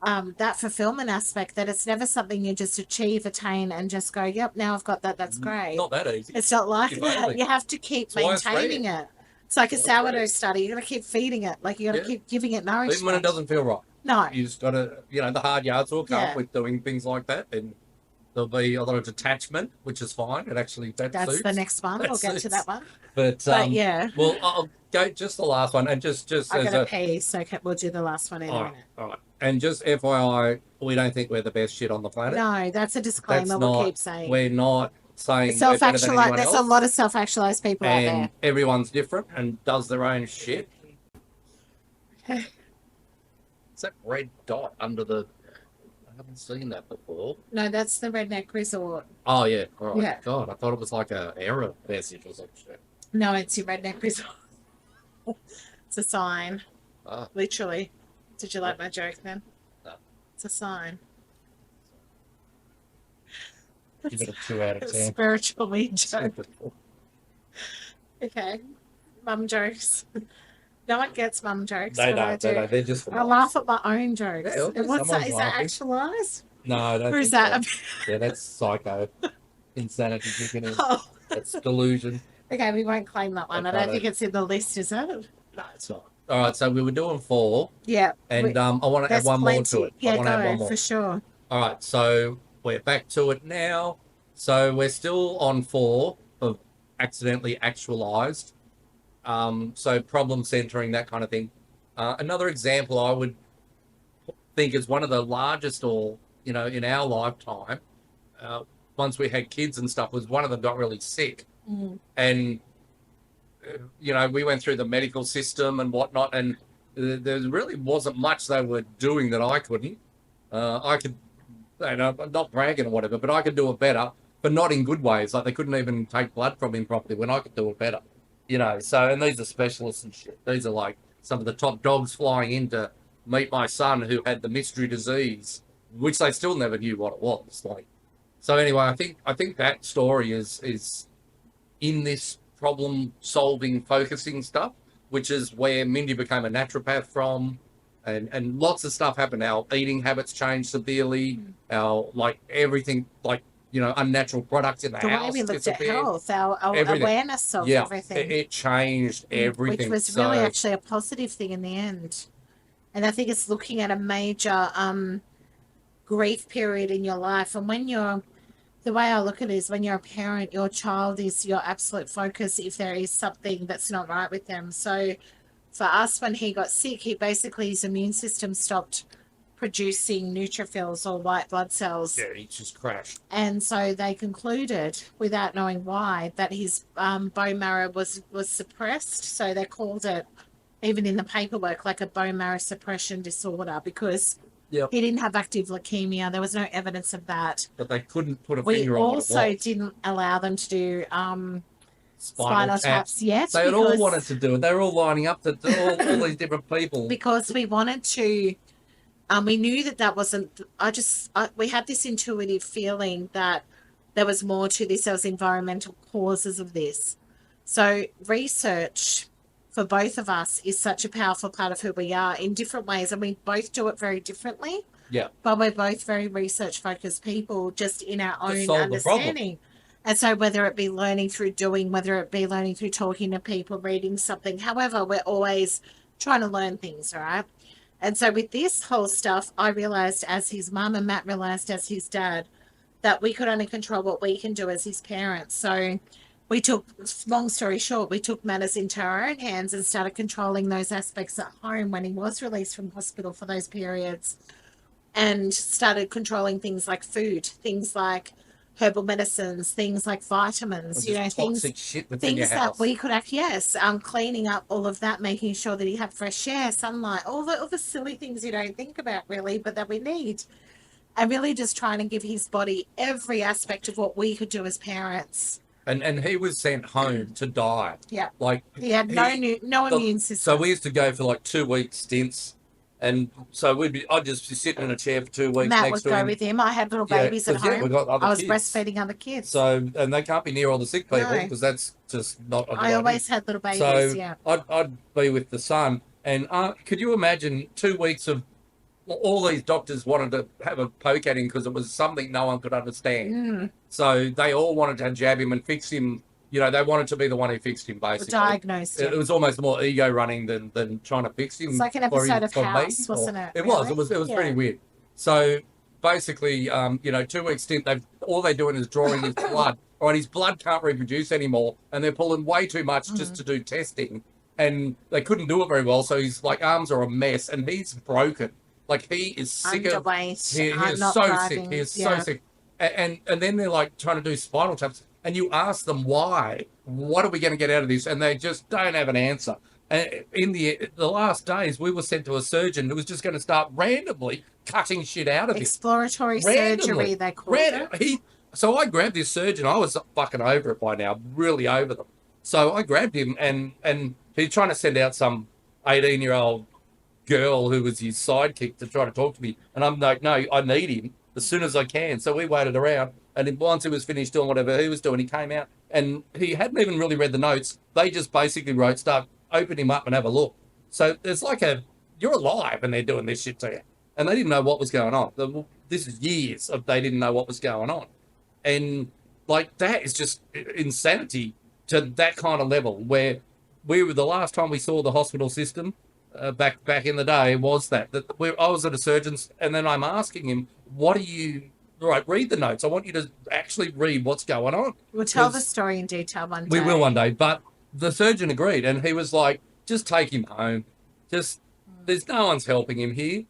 that fulfillment aspect that it's never something you just achieve, attain, and just go, yep, now I've got that. That's great. Not that easy. It's not like It's that. amazing. You have to keep That's why it's maintaining rare. it. It's like a That's why it's sourdough rare. study. You got to keep feeding it. Like you got to Yeah. keep giving it nourishment. Even when it doesn't feel right. No. You just got to, the hard yards will come Yeah. with doing things like that. And there'll be a lot of detachment, which is fine. It actually, That's suits. the next one. That We'll get to suits. that one. But yeah, well, I'll go just the last one, and just I as got to pee, so we'll do the last one in a all right, minute. all right, and just FYI, we don't think we're the best shit on the planet. No, that's a disclaimer. That's We'll not. keep saying. We're not saying we're better than Self-actualized. anyone There's else. a lot of self-actualized people out And there. everyone's different and does their own shit. It's that red dot under the. I haven't seen that before. No, that's the Redneck Resort. Oh yeah, all right. Yeah. God, I thought it was like a error message or some shit. No, it's your Redneck Resort. It's a sign. Ah. Literally. Did you like my joke then? No. It's a sign. Give it a 2 out of 10. Spiritual me joke. Okay. Mum jokes. No one gets mum jokes. They but I don't. do. They don't. They're just. I laugh at my own jokes. Yeah, okay, And what's that? someone's Is that laughing. actualized? No, I don't. Or is think that so. Yeah, that's psycho. Insanity kicking in. Oh, That's delusion. okay, we won't claim that one. I Okay, don't think it's in the list, is it? No, it's not. All right, so we were doing 4, Yeah. and I want to add there's one more to plenty. it. Yeah, I want to add one go more. for sure. All right, so we're back to it now. So we're still on 4 of accidentally actualized. So problem centering, that kind of thing. Another example I would think is one of the largest, or in our lifetime, once we had kids and stuff, was one of them got really sick, and we went through the medical system and whatnot, and there really wasn't much they were doing that I couldn't. I could, I'm not bragging or whatever, but I could do it better, but not in good ways. Like they couldn't even take blood from him properly when I could do it better. So, and these are specialists and shit. These are like some of the top dogs flying in to meet my son who had the mystery disease, which they still never knew what it was. Like, so anyway, I think that story is in this problem solving, focusing stuff, which is where Mindy became a naturopath from, and lots of stuff happened. Our eating habits changed severely. Our everything, unnatural products in the The way house we looked at disappeared. health, our Everything. awareness of Yeah, everything. it changed everything. Which was really actually a positive thing in the end. And I think it's looking at a major grief period in your life. And the way I look at it is when you're a parent, your child is your absolute focus if there is something that's not right with them. So for us, when he got sick, his immune system stopped producing neutrophils or white blood cells. Yeah, he just crashed. And so they concluded, without knowing why, that his bone marrow was suppressed. So they called it, even in the paperwork, like a bone marrow suppression disorder, because he didn't have active leukemia. There was no evidence of that. But they couldn't put a We finger on what it also was. didn't allow them to do Spinal taps yet. They had all wanted to do it. They were all lining up to do all these different people. Because we wanted to, we knew that wasn't, we had this intuitive feeling that there was more to this. There was environmental causes of this. So research for both of us is such a powerful part of who we are in different ways. And we both do it very differently. Yeah. But we're both very research focused people just in our own solve the understanding. And so whether it be learning through doing, whether it be learning through talking to people, reading something, however, we're always trying to learn things, all right? And so with this whole stuff, I realized as his mum and Matt realized as his dad that we could only control what we can do as his parents. So we took, long story short, we took matters into our own hands and started controlling those aspects at home when he was released from hospital for those periods, and started controlling things like food, things like herbal medicines, things like vitamins, you know, Just toxic shit that's in your things that house. we could act, yes, cleaning up all of that, making sure that he had fresh air, sunlight, all the silly things you don't think about really, but that we need. And really just trying to give his body every aspect of what we could do as parents. And he was sent home to die. Yeah. Like He had no immune system. So we used to go for like 2 week stints, and so I'd just be sitting in a chair for 2 weeks Matt next would to go him. with him. I had little babies at home. We got other I was kids. breastfeeding other kids. So, and they can't be near all the sick people No. because that's just not a good I always idea. had little babies, So yeah. I'd be with the son, and could you imagine 2 weeks of all these doctors wanted to have a poke at him because it was something no one could understand. So they all wanted to jab him and fix him. You know, they wanted to be the one who fixed him, basically. Diagnosed him. It was almost more ego running than trying to fix him. It's like an episode of House, wasn't it? It was. It was Yeah. pretty weird. So basically, you know, 2 weeks stint, all they're doing is drawing his blood. All right, his blood can't reproduce anymore, and they're pulling way too much just to do testing, and they couldn't do it very well. So his arms are a mess, and he's broken. Like he is sick of. Underweight. He is not so thriving. sick. He is Yeah. so sick. And then they're like trying to do spinal taps, and you ask them why. What are we going to get out of this? And they just don't have an answer. And in the last days, we were sent to a surgeon who was just going to start randomly cutting shit out of him. Exploratory surgery, they called it. So I grabbed this surgeon. I was fucking over it by now, really over them. So I grabbed him, and he's trying to send out some 18-year-old girl who was his sidekick to try to talk to me. And I'm like, no, I need him as soon as I can. So we waited around. And then once he was finished doing whatever he was doing, he came out. And he hadn't even really read the notes. They just basically wrote stuff, open him up and have a look. So it's like you're alive and they're doing this shit to you. And they didn't know what was going on. This is years of they didn't know what was going on. And like that is just insanity to that kind of level where we were the last time we saw the hospital system back in the day was that I was at a surgeon's and then I'm asking him, what do you read the notes. I want you to actually read what's going on. We'll tell the story in detail one day. We will one day. But the surgeon agreed and he was like, just take him home. There's no one's helping him here.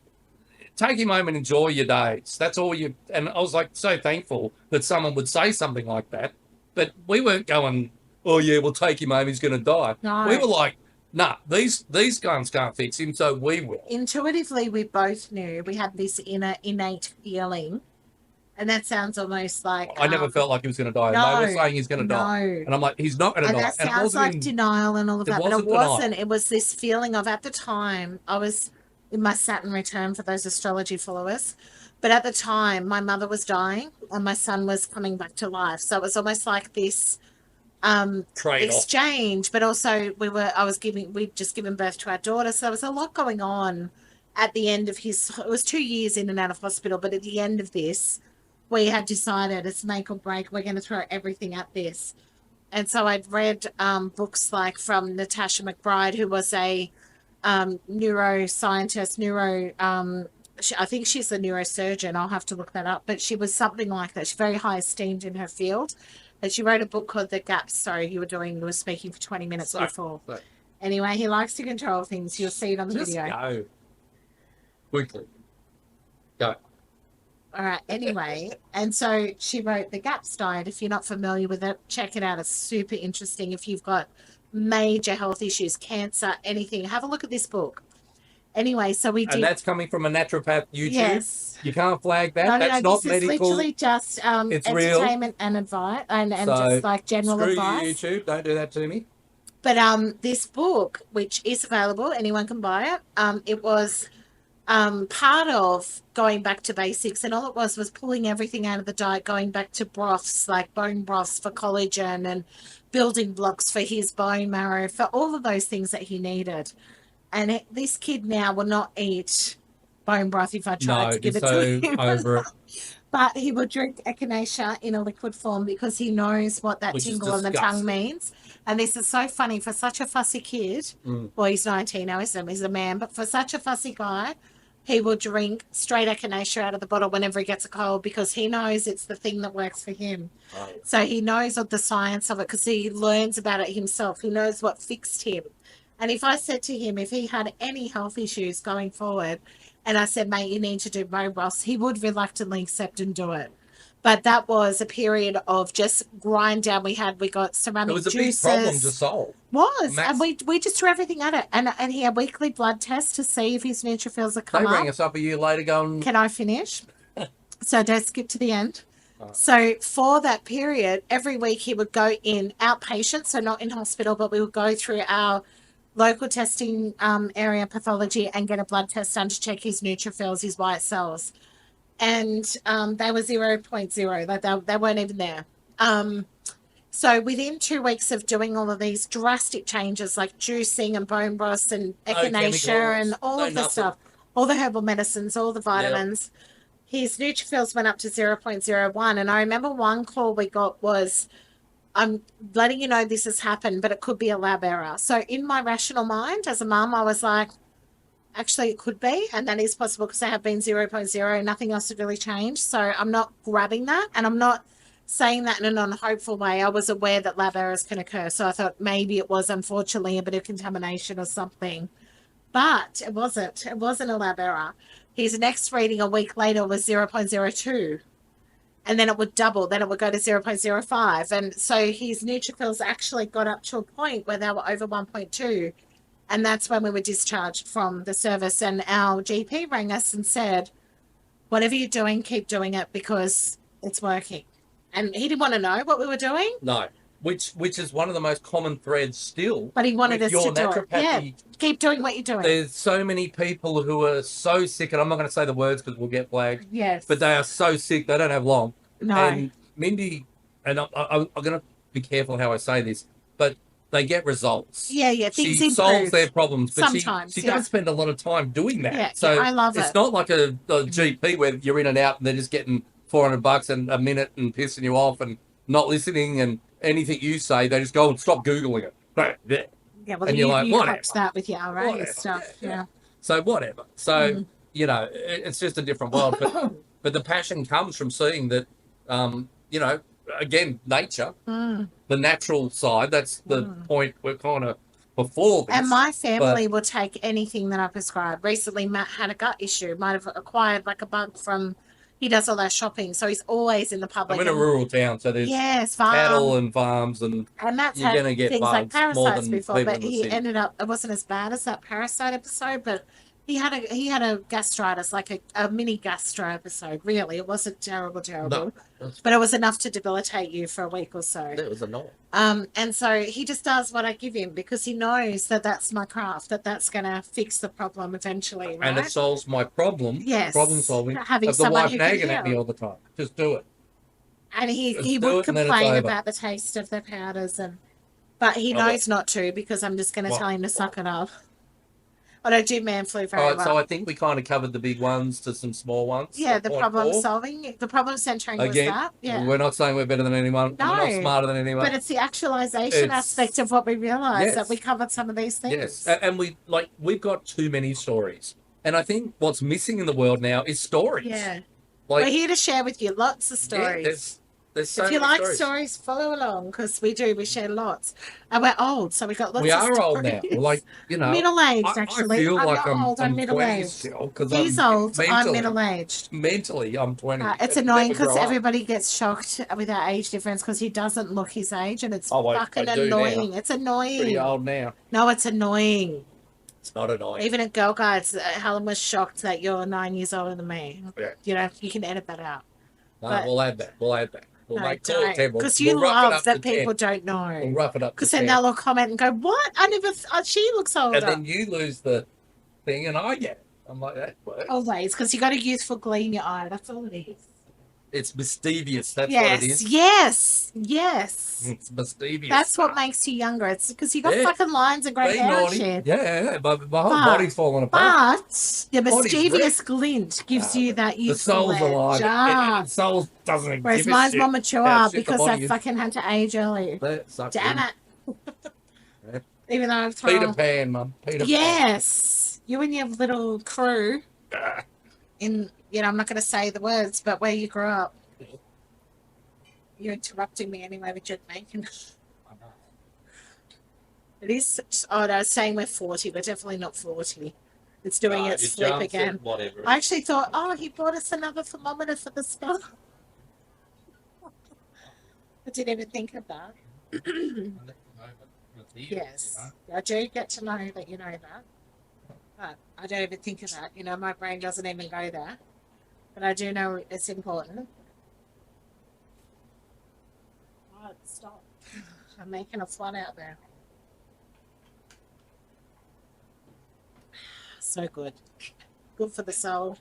Take him home and enjoy your days. That's all you. And I was like so thankful that someone would say something like that. But we weren't going, oh yeah, we'll take him home. He's going to die. No. We were like, nah, these guns can't fix him, so we will. Intuitively, we both knew. We had this innate feeling. And that sounds almost like... I never felt like he was going to die. No, they were saying he's going to die. And I'm like, he's not going to die. And that sounds like denial and all of that. But it wasn't. It was this feeling of, at the time, I was in my Saturn return for those astrology followers. But at the time, my mother was dying and my son was coming back to life. So it was almost like this exchange. But also, we'd just given birth to our daughter. So there was a lot going on at the end of it was 2 years in and out of hospital. But at the end of this, we had decided it's make or break. We're going to throw everything at this. And so I'd read books like from Natasha McBride, who was a neuroscientist, I think she's a neurosurgeon. I'll have to look that up. But she was something like that. She's very high esteemed in her field. And she wrote a book called The Gaps. Sorry, you were speaking for 20 minutes before. Sorry. Anyway, he likes to control things. You'll see it on the video. Go. Quickly. Go. All right. Anyway, and so she wrote The Gaps Diet. If you're not familiar with it, check it out. It's super interesting. If you've got major health issues, cancer, anything, have a look at this book. Anyway, so we did. And that's coming from a naturopath YouTube. Yes. You can't flag that. No, that's not this medical. It's literally just it's entertainment and advice, and so just like general advice. Screw you, YouTube. Don't do that to me. But this book, which is available, anyone can buy it. It was part of going back to basics, and all it was pulling everything out of the diet, going back to broths, like bone broths for collagen and building blocks for his bone marrow, for all of those things that he needed. And this kid now will not eat bone broth if I tried to give it to him. Over it. But he will drink echinacea in a liquid form because he knows what that tingle on the tongue means. And this is so funny for such a fussy kid. Well, he's 19 now, he's a man, but for such a fussy guy, he will drink straight echinacea out of the bottle whenever he gets a cold because he knows it's the thing that works for him. Oh. So he knows of the science of it because he learns about it himself. He knows what fixed him. And if I said to him, if he had any health issues going forward, and I said, mate, you need to do bone broths, he would reluctantly accept and do it. But that was a period of just grind down. We got ceramic It was a juices. big problem to solve. Was. And we just threw everything at it. And he had weekly blood tests to see if his neutrophils had come They up. rang us up a year later going... Can I finish? So don't skip to the end. So for that period, every week he would go in outpatient, so not in hospital, but we would go through our local testing area pathology and get a blood test done to check his neutrophils, his white cells. And they were 0.0. Like they weren't even there. So within 2 weeks of doing all of these drastic changes like juicing and bone broths and echinacea and all of the stuff, all the herbal medicines, all the vitamins, his neutrophils went up to 0.01. And I remember one call we got was, I'm letting you know this has happened, but it could be a lab error. So in my rational mind as a mum, I was like, actually it could be, and that is possible because they have been 0.0. Nothing else has really changed. So I'm not grabbing that, and I'm not saying that in a non-hopeful way. I was aware that lab errors can occur. So I thought maybe it was unfortunately a bit of contamination or something. But it wasn't. It wasn't a lab error. His next reading a week later was 0.02. And then it would double. Then it would go to 0.05. And so his neutrophils actually got up to a point where they were over 1.2. And that's when we were discharged from the service. And our GP rang us and said, whatever you're doing, keep doing it because it's working. And he didn't want to know what we were doing. No. Which is one of the most common threads still. But he wanted us to do it. Yeah, keep doing what you're doing. There's so many people who are so sick, and I'm not going to say the words because we'll get flagged. Yes. But they are so sick, they don't have long. No. And Mindy, and I'm going to be careful how I say this, but they get results. Yeah, things She improve. solves their problems, but Sometimes, she does spend a lot of time doing that. Yeah, so I love it. It's not like a GP where you're in and out and they're just getting $400 and a minute and pissing you off and not listening, and anything you say, they just go and stop Googling it. Yeah, well, and you're like, whatever. That with your RA stuff. Yeah. So whatever. So, you know, it's just a different world. But the passion comes from seeing that, you know, again, nature, the natural side, that's the point we're kind of before this. And my family will take anything that I prescribe. Recently, Matt had a gut issue, might have acquired like a bug from... He does all that shopping, so he's always in the public. I'm in a rural town, so there's cattle and farms, and Matt's you're going to get things bugs like parasites before, but he ended up, it wasn't as bad as that parasite episode, but he had a gastritis, like a mini gastro episode. Really, it wasn't terrible, No, but it was enough to debilitate you for a week or so. It was annoying. And so he just does what I give him because he knows that that's my craft, that's going to fix the problem eventually, right? And it solves my problem. Yes. Problem solving. Having of the someone wife who nagging can at me all the time. Just do it. And he do would it and then it's complain over. about the taste of the powders, but he knows not to because I'm just going to tell him to suck it up. I don't do man flu very well. So I think we kind of covered the big ones to some small ones. Yeah, the problem 4. solving, the problem centering was Again, that. Yeah. we're not saying we're better than anyone. No, we're not smarter than anyone. But it's the actualization aspect of what we realise that we covered some of these things. Yes, and we've got too many stories. And I think what's missing in the world now is stories. Yeah. Like, we're here to share with you lots of stories. Yeah, there's so if you many like stories, follow along because we share lots. And we're old, so we've got lots of stories. We are old now. We're like, you know. Middle-aged, actually. I feel I'm like not old, I'm middle-aged. Still, He's old, I'm middle-aged. Mentally, I'm 20. It's annoying because everybody gets shocked with our age difference because he doesn't look his age and it's fucking annoying. It's annoying. Pretty old now. No, it's annoying. It's not annoying. Even at Girl Guides, Helen was shocked that you're 9 years older than me. Yeah. You know, you can edit that out. No, we'll add that. We'll make don't. 10. Because you love that people don't know. We'll rough it up. Because then they'll all comment and go, "What? I never. She looks older." And then you lose the thing, and I get it. I'm like, that works. Always, because you got a youthful glee in your eye. That's all it is. It's mischievous. That's what it is. Yes. It's mischievous. That's what makes you younger. It's because you got fucking lines and grey hair and shit. Yeah. My whole body's falling apart. But the mischievous glint gives you that youthful the soul's alive. edge. The soul doesn't Whereas give a mine's shit. more mature Shit, because the I body is- fucking had to age early. Damn it. Even though I've thrown... Peter Pan, Mum. Peter Pan. Yes. You and your little crew. in, I'm not going to say the words, but where you grew up. You're interrupting me anyway with your making. It is. Oh, no, I was saying we're 40. We're definitely not 40. It's doing its flip again. Whatever. I actually thought, oh, he bought us another thermometer for the spa. I didn't even think of that. Yes, I do get to know that you know that. But I don't even think of that. My brain doesn't even go there. But I do know it's important. Right, stop. I'm making a flood out there. So good. Good for the soul.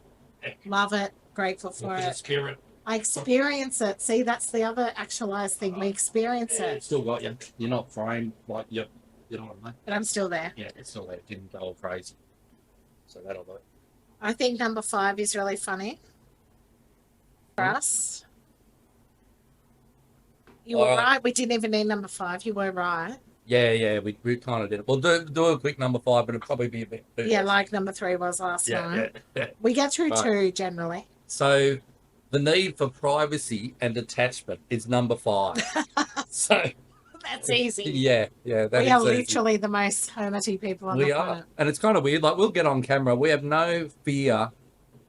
Love it. Grateful for it. Spirit. I experience it. See, that's the other actualized thing. We experience it. Still got you. You're not framed like you know what I mean? But I'm still there. Yeah, it's still there. It didn't go all crazy. So that'll do. I think number 5 is really funny for us. You were right. We didn't even need number 5. You were right. Yeah, we kind of did it. We'll do a quick number 5, but it'll probably be a bit. Yeah, like number 3 was last night. Yeah. We get through 2 generally. So the need for privacy and attachment is number 5. So that's easy. Yeah. We are literally the most hermity people on the planet. And it's kind of weird. Like, we'll get on camera. We have no fear,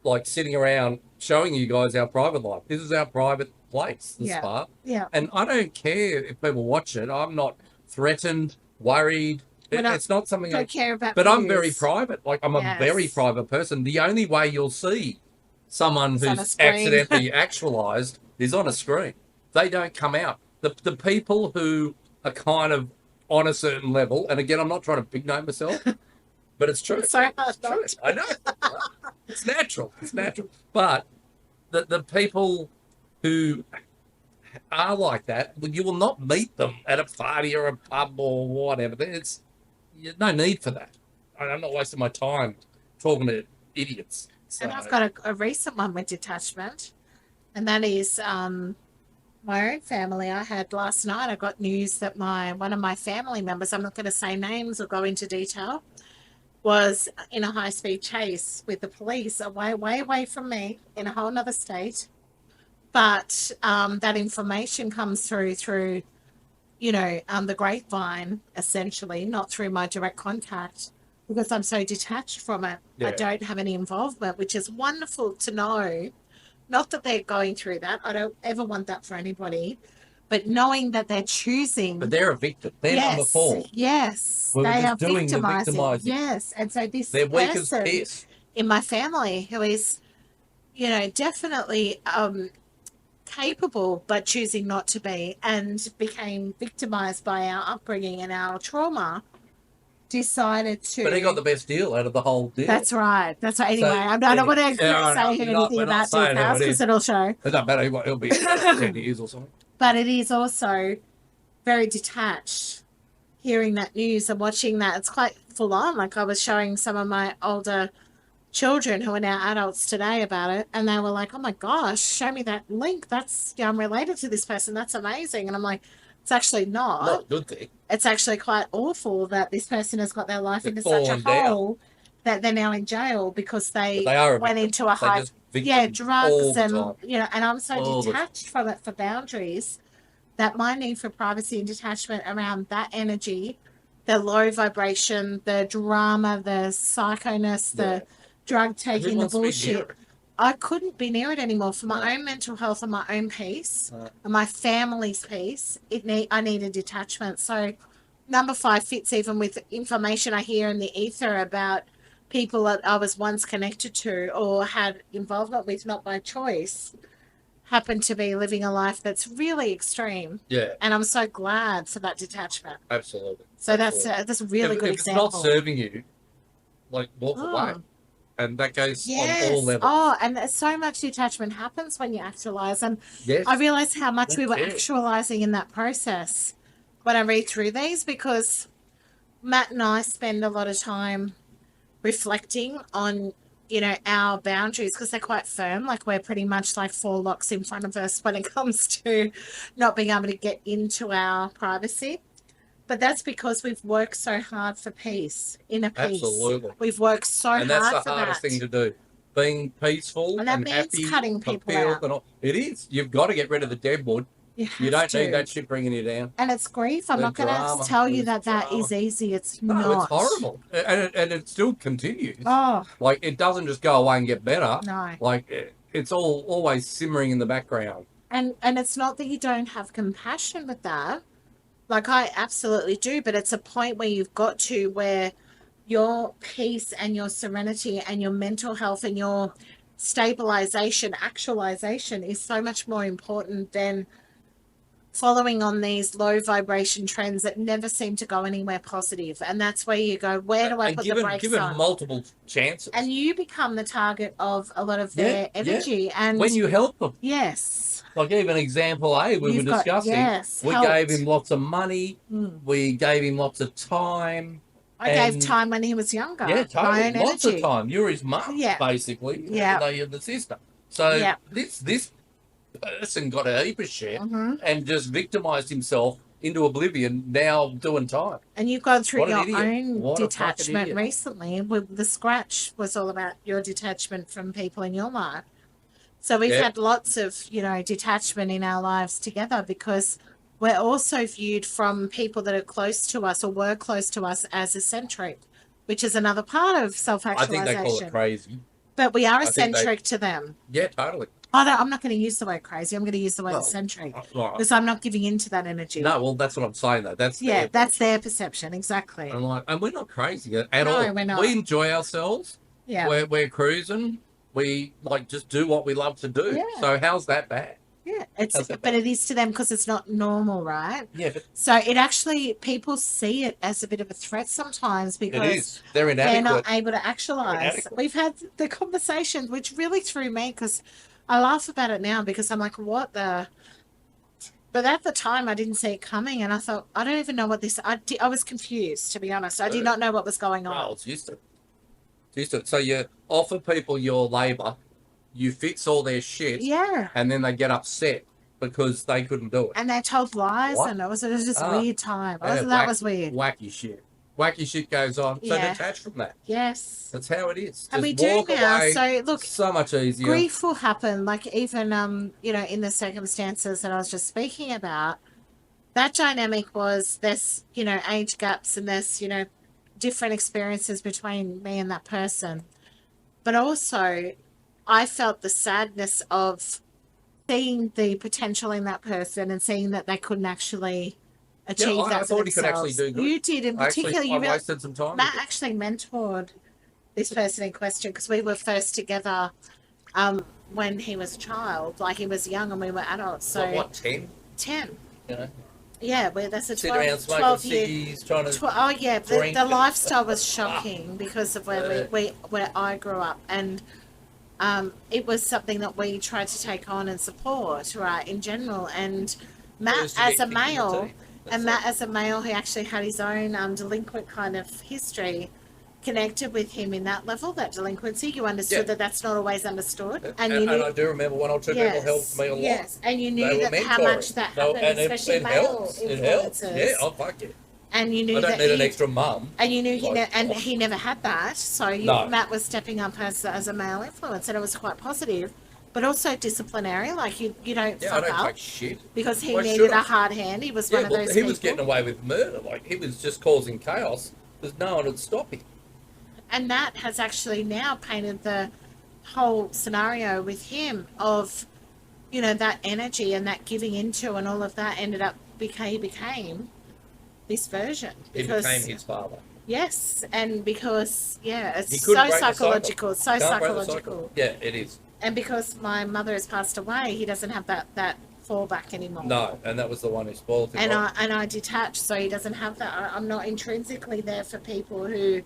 like, sitting around showing you guys our private life. This is our private place, the spa. Yeah. And I don't care if people watch it. I'm not threatened, worried. It's not something I care about. But I'm very private. Like, I'm a very private person. The only way you'll see someone who's accidentally actualized is on a screen. They don't come out. The people who are kind of on a certain level, and again, I'm not trying to big name myself, but it's true. It's so hard. I know. It's natural. It's natural. But the people who are like that, you will not meet them at a party or a pub or whatever. It's no need for that. I'm not wasting my time talking to idiots. So. And I've got a recent one with detachment, and that is my own family. I had last night, I got news that one of my family members, I'm not going to say names or go into detail, was in a high-speed chase with the police way away from me in a whole nother state. But that information comes through the grapevine, essentially, not through my direct contact, because I'm so detached from it. I don't have any involvement, which is wonderful to know. Not that they're going through that. I don't ever want that for anybody. But knowing that they're choosing. But they're a victim. They're number 4. Yes. Well, they are doing victimizing. The yes. And so this they're person in my family who is, definitely capable but choosing not to be, and became victimized by our upbringing and our trauma, decided to. But he got the best deal out of the whole deal. That's right. Anyway, I don't want to say anything about this house because it'll show. It doesn't matter. It'll be 10 years or something. But it is also very detached. Hearing that news and watching that, it's quite full on. Like, I was showing some of my older children who are now adults today about it, and they were like, "Oh my gosh, show me that link. That's I'm related to this person. That's amazing." And I'm like, it's actually not a good thing. It's actually quite awful that this person has got their life into such a hole that they're now in jail because they went into a high drugs and and I'm so detached from it for boundaries that my need for privacy and detachment around that energy, the low vibration, the drama, the psychoness, the drug taking, the bullshit. I couldn't be near it anymore for my own mental health and my own peace and my family's peace. I needed detachment. So number 5 fits even with information I hear in the ether about people that I was once connected to or had involvement with, not by choice, happen to be living a life that's really extreme. Yeah. And I'm so glad for that detachment. Absolutely. So that's a really good example. If it's not serving you, like, walk away. And that goes on all levels. Oh, and so much detachment happens when you actualize. And I realized how much we were actualizing in that process when I read through these, because Matt and I spend a lot of time reflecting on, our boundaries, because they're quite firm. Like, we're pretty much like 4 locks in front of us when it comes to not being able to get into our privacy. But that's because we've worked so hard for peace, inner peace. Absolutely. We've worked so hard for that. And that's the hardest thing to do. being peaceful And that and means happy, cutting people fulfilled, out. and all. It is. You've got to get rid of the deadwood. You You have don't need to. that shit bringing you down. And it's grief. I'm The not going to drama. tell you There's that that drama. is easy. It's No, it's not. horrible, and it still continues. Oh, Like it doesn't just go away and get better. no. Like it's all always simmering in the background. And it's not that you don't have compassion with that. Like I absolutely do, but it's a point where you've got to where your peace and your serenity and your mental health and your stabilization, actualization is so much more important than following on these low vibration trends that never seem to go anywhere positive. And that's where you go, where do I And put the brakes given on? multiple chances. And you become the target of a lot of their energy. And when you help them. yes, Like even example A, we were you've got, discussing. yes, We helped. gave him lots of money. We gave him lots of time. I gave time when he was younger. Yeah, My totally. own Lots energy. of time. You're his mum, Yeah. basically. Yeah. Even though you're the sister. So Yeah. this person got a heap of shit Mm-hmm. and just victimized himself into oblivion, now doing time. And you've gone through What an your idiot. own What a fucking detachment idiot. recently. With the scratch was all about your detachment from people in your life. So we've Yeah. had lots of, detachment in our lives together because we're also viewed from people that are close to us or were close to us as eccentric, which is another part of I self-actualization. think they call it crazy. But we are I think eccentric to them. Yeah, totally. I'm not going to use the word crazy. I'm going to use the word Well, eccentric Right. because I'm not giving into that energy. No, well, that's what I'm saying, though. That's That's their perception. Exactly. and we're not crazy at No, all. we're not. We enjoy ourselves. Yeah. We're cruising. We just do what we love to do. Yeah. So how's that bad? Yeah, How's that but bad? it is to them because it's not normal, right? Yeah, but So it actually, people see it as a bit of a threat sometimes it because is. They're they're inadequate. not able to actualize. Inadequate. We've had the conversations, which really threw me because I laugh about it now because I'm like, what the? But at the time, I didn't see it coming, and I thought, I don't even know what this. I was confused, to be honest. I did not know what was going on. Well, it's used to it. It's used to it. So you offer people your labour, you fix all their shit, Yeah, and then they get upset because they couldn't do it. and they told lies, What? and it was just Ah. weird time. Yeah, That was weird. Wacky shit. Wacky shit goes on. So Yeah. detach from that. Yes. That's how it is. And Just we do walk now. away. So look, So much easier. grief will happen. Like even in the circumstances that I was just speaking about, that dynamic was there's age gaps and there's different experiences between me and that person, but also I felt the sadness of seeing the potential in that person and seeing that they couldn't actually achieve I that for thought he could actually themselves. do good. You did in I particular. You really, wasted some time. Matt with it. actually mentored this person in question because we were first together when he was a child. Like he was young and we were adults. So What 10? 10. You know? Yeah, that's a Sit 12, around smoking 12 year. ciggies, trying to... Oh yeah, drink. the lifestyle was shocking because of where I grew up, and it was something that we tried to take on and support, right, in general. And Matt used to as get a kicked in the male, teeth. That's and it. Matt as a male who actually had his own delinquent kind of history, connected with him in that level, that delinquency. You understood Yeah. that that's not always understood, And, you knew. I do remember one or two people helped me a lot. Yes, and you They knew were that how mentoring. much that No, happened, and especially it male helps. It helps. influences. Yeah, oh, fuck it. And you knew I don't that need an extra mum. and you knew Like, he never had that. So No. Matt was stepping up as a male influence, and it was quite positive, but also disciplinary. Like you don't Yeah, I fuck don't up take shit. because he Why needed should a I? hard hand. He was Yeah, one of well, those he people. was getting away with murder. Like, he was just causing chaos because no one would stop him. And Matt has actually now painted the whole scenario with him of, that energy and that giving into and all of that ended up became this version. He Because, became his father. yes, and because, yeah, He it's couldn't so break the cycle. psychological, so Can't break the psychological. cycle. Yeah, it is. And because my mother has passed away, he doesn't have that fallback anymore. No, and that was the one who spoiled him. And right? I detached, so he doesn't have that. I'm not intrinsically there for people who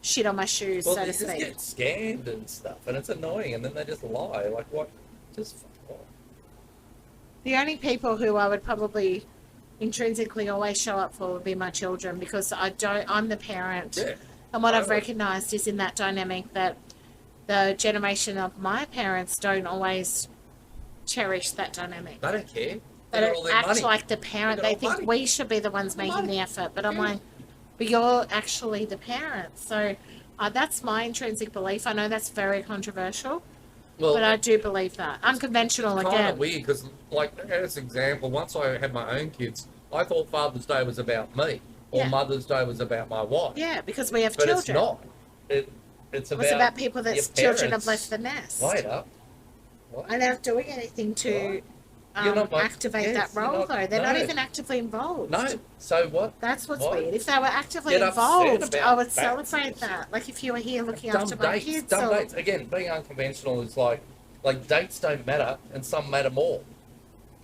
shit on my shoes, Well, so they to just speak. get scammed and stuff, and it's annoying, and then they just lie. Like, what? Just fuck off. The only people who I would probably intrinsically always show up for would be my children because I'm the parent. Yeah. And what I've Totally. recognised is in that dynamic that the generation of my parents don't always cherish that dynamic. They don't care. They got don't all their act money. like the parent. They They got think money. we should be the ones making Money. the effort. But I'm Yeah. like, but you're actually the parent. So That's my intrinsic belief. I know that's very controversial, Well, but I do believe that. Unconventional kind again. of weird because, like, as an example, once I had my own kids, I thought Father's Day was about me, or Yeah. Mother's Day was about my wife. Yeah, because we have But children. it's not. It's It was about people your that children have parents. left the nest. Wait up. What? And they're not doing anything to You're not like- activate yes, that role, you're not- though. They're not no. even actively involved. No. So what? That's what's What? weird. If they were actively Get upset involved, about I would that. celebrate that. Like if you were here looking Dumb after my dates. kids. Dumb Or, dates. Again, being unconventional is like dates don't matter, and some matter more.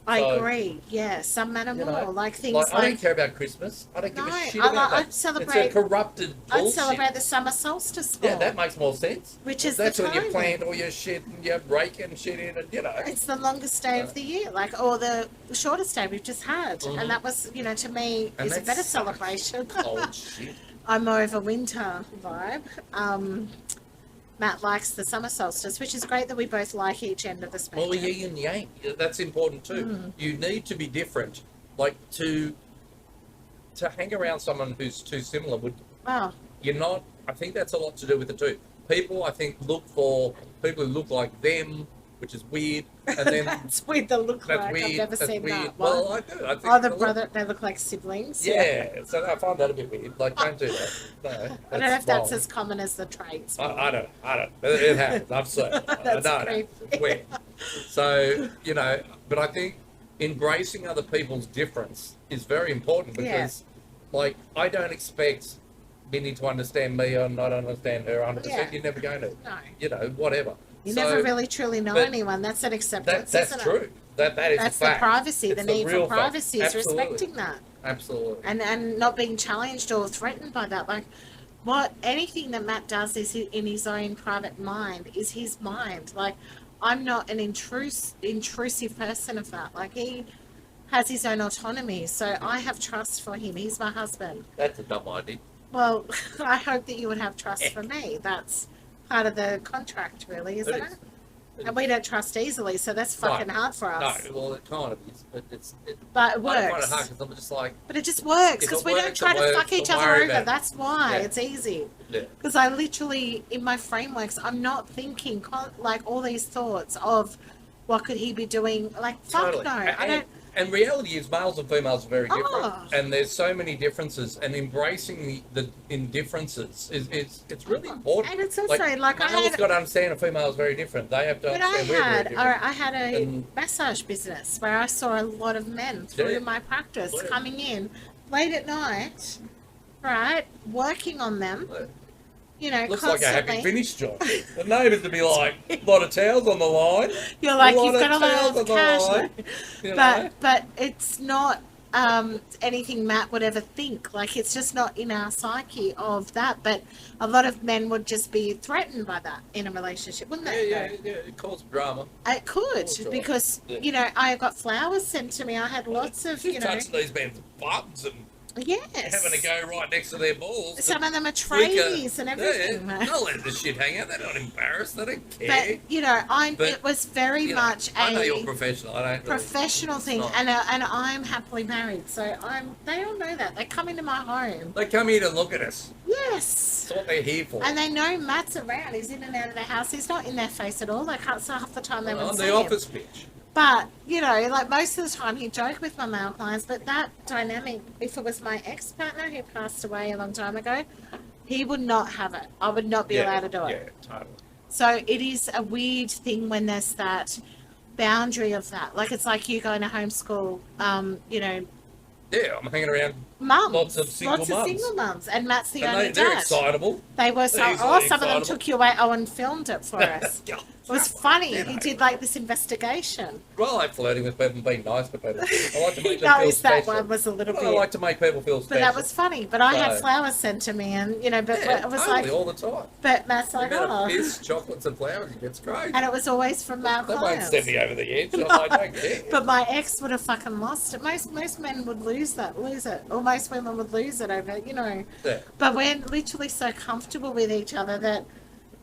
I So, agree. Yeah, some matter you more. know, Like things Like, I don't like care about Christmas. I don't give No, a shit I about that. I'd celebrate- It's a corrupted I'd bullshit. celebrate the summer solstice more. Yeah, that makes more sense. Which is That's the when you timing. plant all your shit and you're raking shit in, and It's the longest day of the year, like, or the shortest day we've just had, Mhm. and that was, to me, And is a that better sucks. celebration. cold shit. I'm more of a winter vibe. Matt likes the summer solstice, which is great that we both like each end of the spectrum. Well, yin and yang. That's important too. Mm. You need to be different. Like to hang around someone who's too similar would Oh, you're not. I think that's a lot to do with the two. People, I think, look for people who look like them, which is weird. And then that's weird. They look that's like weird. I've never that's seen weird. that. Well, What? I do. I think Oh, the a lot- brother. They look like siblings. Yeah, so I find that a bit weird. Like, don't do that. No, I don't know if that's wrong. as common as the traits. I don't. It happens. I've seen it. That's I know. creepy. Where? So, but I think embracing other people's difference is very important because, like, I don't expect Minnie to understand me or not understand her 100%. Yeah. You're never going to. No. Whatever. You So, never really truly know but anyone. That's an acceptance. That's isn't true. It? That is That's a the fact. privacy. It's The the need real for fact. privacy is Absolutely. respecting that. Absolutely. And not being challenged or threatened by that. Like, anything that Matt does is in his own private mind, is his mind. Like, I'm not an intrusive person of that. Like, he has his own autonomy, so I have trust for him. He's my husband. That's a dumb idea. Well, I hope that you would have trust for me. That's part of the contract, really, isn't it? And we don't trust easily, so that's fucking hard for us. No, well, it kind of is, but But it I find it works. hard because I'm just like, But it just works If because it we don't works, try it to works. fuck each Don't other worry over. about it. That's why Yeah. it's easy. yeah. Because I literally, in my frameworks, I'm not thinking like all these thoughts of what could he be doing. Like, fuck Totally. no. I don't. And reality is males and females are very different, Oh. and there's so many differences. And embracing the indifferences is it's really important. And it's also like I males had. got to understand a female is very different. They have to But I understand we're very had, different. I had a And- massage business where I saw a lot of men through Yeah. my practice Yeah. coming in late at night, right, working on them. Looks Constantly. like a happy finish job. The neighbours would be like, a lot of towels on the line. You're like, a lot you've got of a towels lot of on the cash. line. You know? But it's not anything Matt would ever think. Like, it's just not in our psyche of that. But a lot of men would just be threatened by that in a relationship, wouldn't they? yeah, it causes drama. It could, Sure. because, Yeah. I got flowers sent to me. I had lots of, Just touching these men's butts and yes. having to go right next to their balls. Some of them are flicker. tradies and everything. Yeah, they'll let the shit hang out. They're not embarrassed. They don't But, care. But, But, it was very much I know you're a professional. I don't really- professional thing, not. and I'm happily married, so they all know that. They come into my home. They come here to look at us. Yes. That's what they're here for. And they know Matt's around. He's in and out of the house. He's not in their face at all. They can't say half the time they on wouldn't the see him. office pitch. But, like most of the time he'd joke with my male clients, but that dynamic, if it was my ex-partner who passed away a long time ago, he would not have it. I would not be allowed to do it. Yeah, totally. So it is a weird thing when there's that boundary of that. Like, it's like you going to homeschool, Yeah, I'm hanging around. mums. Lots of single mums. single mums. And Matt's the And only they're dad. excitable. They were so. They're Oh, easily some of them excitable. took you away. Oh, and filmed it for us. It was funny. You He know. did like this investigation. Well, I like flirting with people and being nice to people. I like to make them No, feel it's that special. one was a little I bit. like to make people feel But special. that was funny. But I had So- flowers sent to me, and but yeah, it was totally, like, all the time. but Matt's You like, get a oh, piss, chocolates and flowers, it gets great. and it was always from male They won't clients. send me over the edge. No. I don't care. But my ex would have fucking lost it. Most men would lose it, or most women would lose it over, Yeah. But we're literally so comfortable with each other that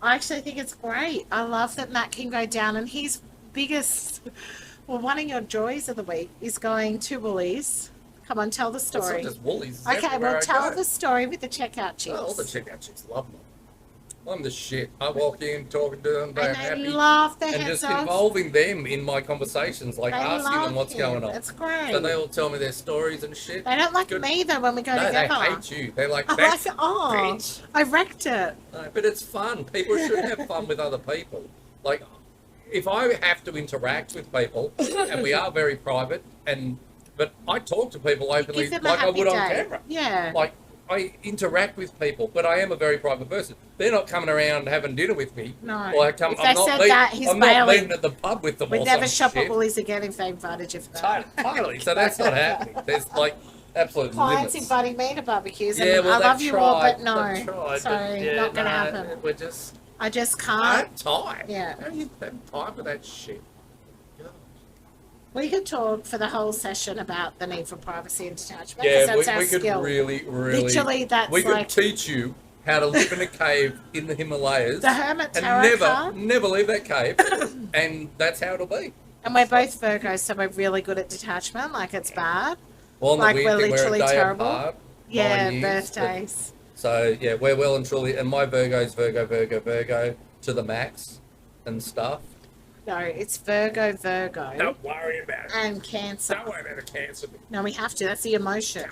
I actually think it's great. I love that Matt can go down, and his biggest, one of your joys of the week is going to Woolies. Come on, tell the It's not story. just Woolies. It's Okay, everywhere well, I tell go. the story with the checkout chicks. Oh, all the checkout chicks love them. I'm the shit. I walk in, talking to them, they're And they happy, laugh their and heads just off. involving them in my conversations, like They asking them love what's going him. on. It's great. So they all tell me their stories and shit. They don't It's like good. me though when we go No, they together. hate you. They're like, I'm that's like, oh, bitch. I wrecked it. No, but it's fun. People should have fun with other people. Like, if I have to interact with people, and we are very private, but I talk to people openly Give them a like I happy would on day. camera. Yeah. Like, I interact with people, but I am a very private person. They're not coming around having dinner with me. No. Or I come, If I'm they not said meet- that, he's I'm not bailing. meeting at the pub with them We'd or never some shop at shit. Woolies again if they invited you for that. Totally. So that's not happening. There's like absolute Clients limits. inviting me to barbecues. Yeah, And well, I they've love you all, tried, but no. they've tried, Sorry, but yeah, not going to no, happen. We're just. I just I can't. have time. Yeah. How do you have time for that shit? God. We could talk for the whole session about the need for privacy and detachment. Yeah, That's our we could skill. really. Literally, that's We could like teach you how to live in a cave in the Himalayas the hermit and tarot card. never leave that cave, and that's how it'll be. And we're both Virgos, so we're really good at detachment. Like it's bad. Well, Like, the we're weird thing, literally we're a day terrible. apart, Yeah, 9 years, but- birthdays. So yeah, we're well and truly, and my Virgo's Virgo to the max, and stuff. No, it's Virgo, Don't worry about it. and Cancer. Don't worry about the cancer. No, we have to. That's the emotion.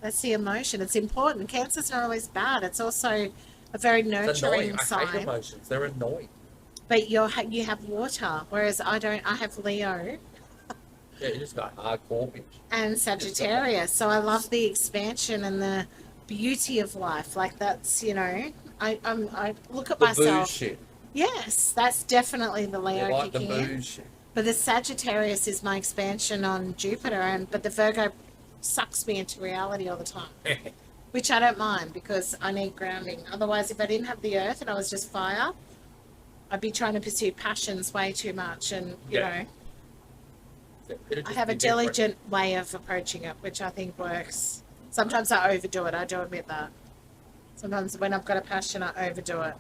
That's the emotion. It's important. Cancer's not always bad. It's also a very It's nurturing annoying. I hate sign. emotions. They're annoying. But you have water, whereas I don't. I have Leo Yeah, you just got hardcore bitch. and Sagittarius. So I love the expansion and the beauty of life. Like that's I look at The myself. booze shit. Yes, that's definitely the Leo You like the kicking in. booze shit. But the Sagittarius is my expansion on Jupiter, but the Virgo sucks me into reality all the time, which I don't mind because I need grounding. Otherwise, if I didn't have the Earth and I was just fire, I'd be trying to pursue passions way too much, and Yeah. I have a diligent way of approaching it, which I think works. Sometimes I overdo it. I do admit that. Sometimes when I've got a passion, I overdo it.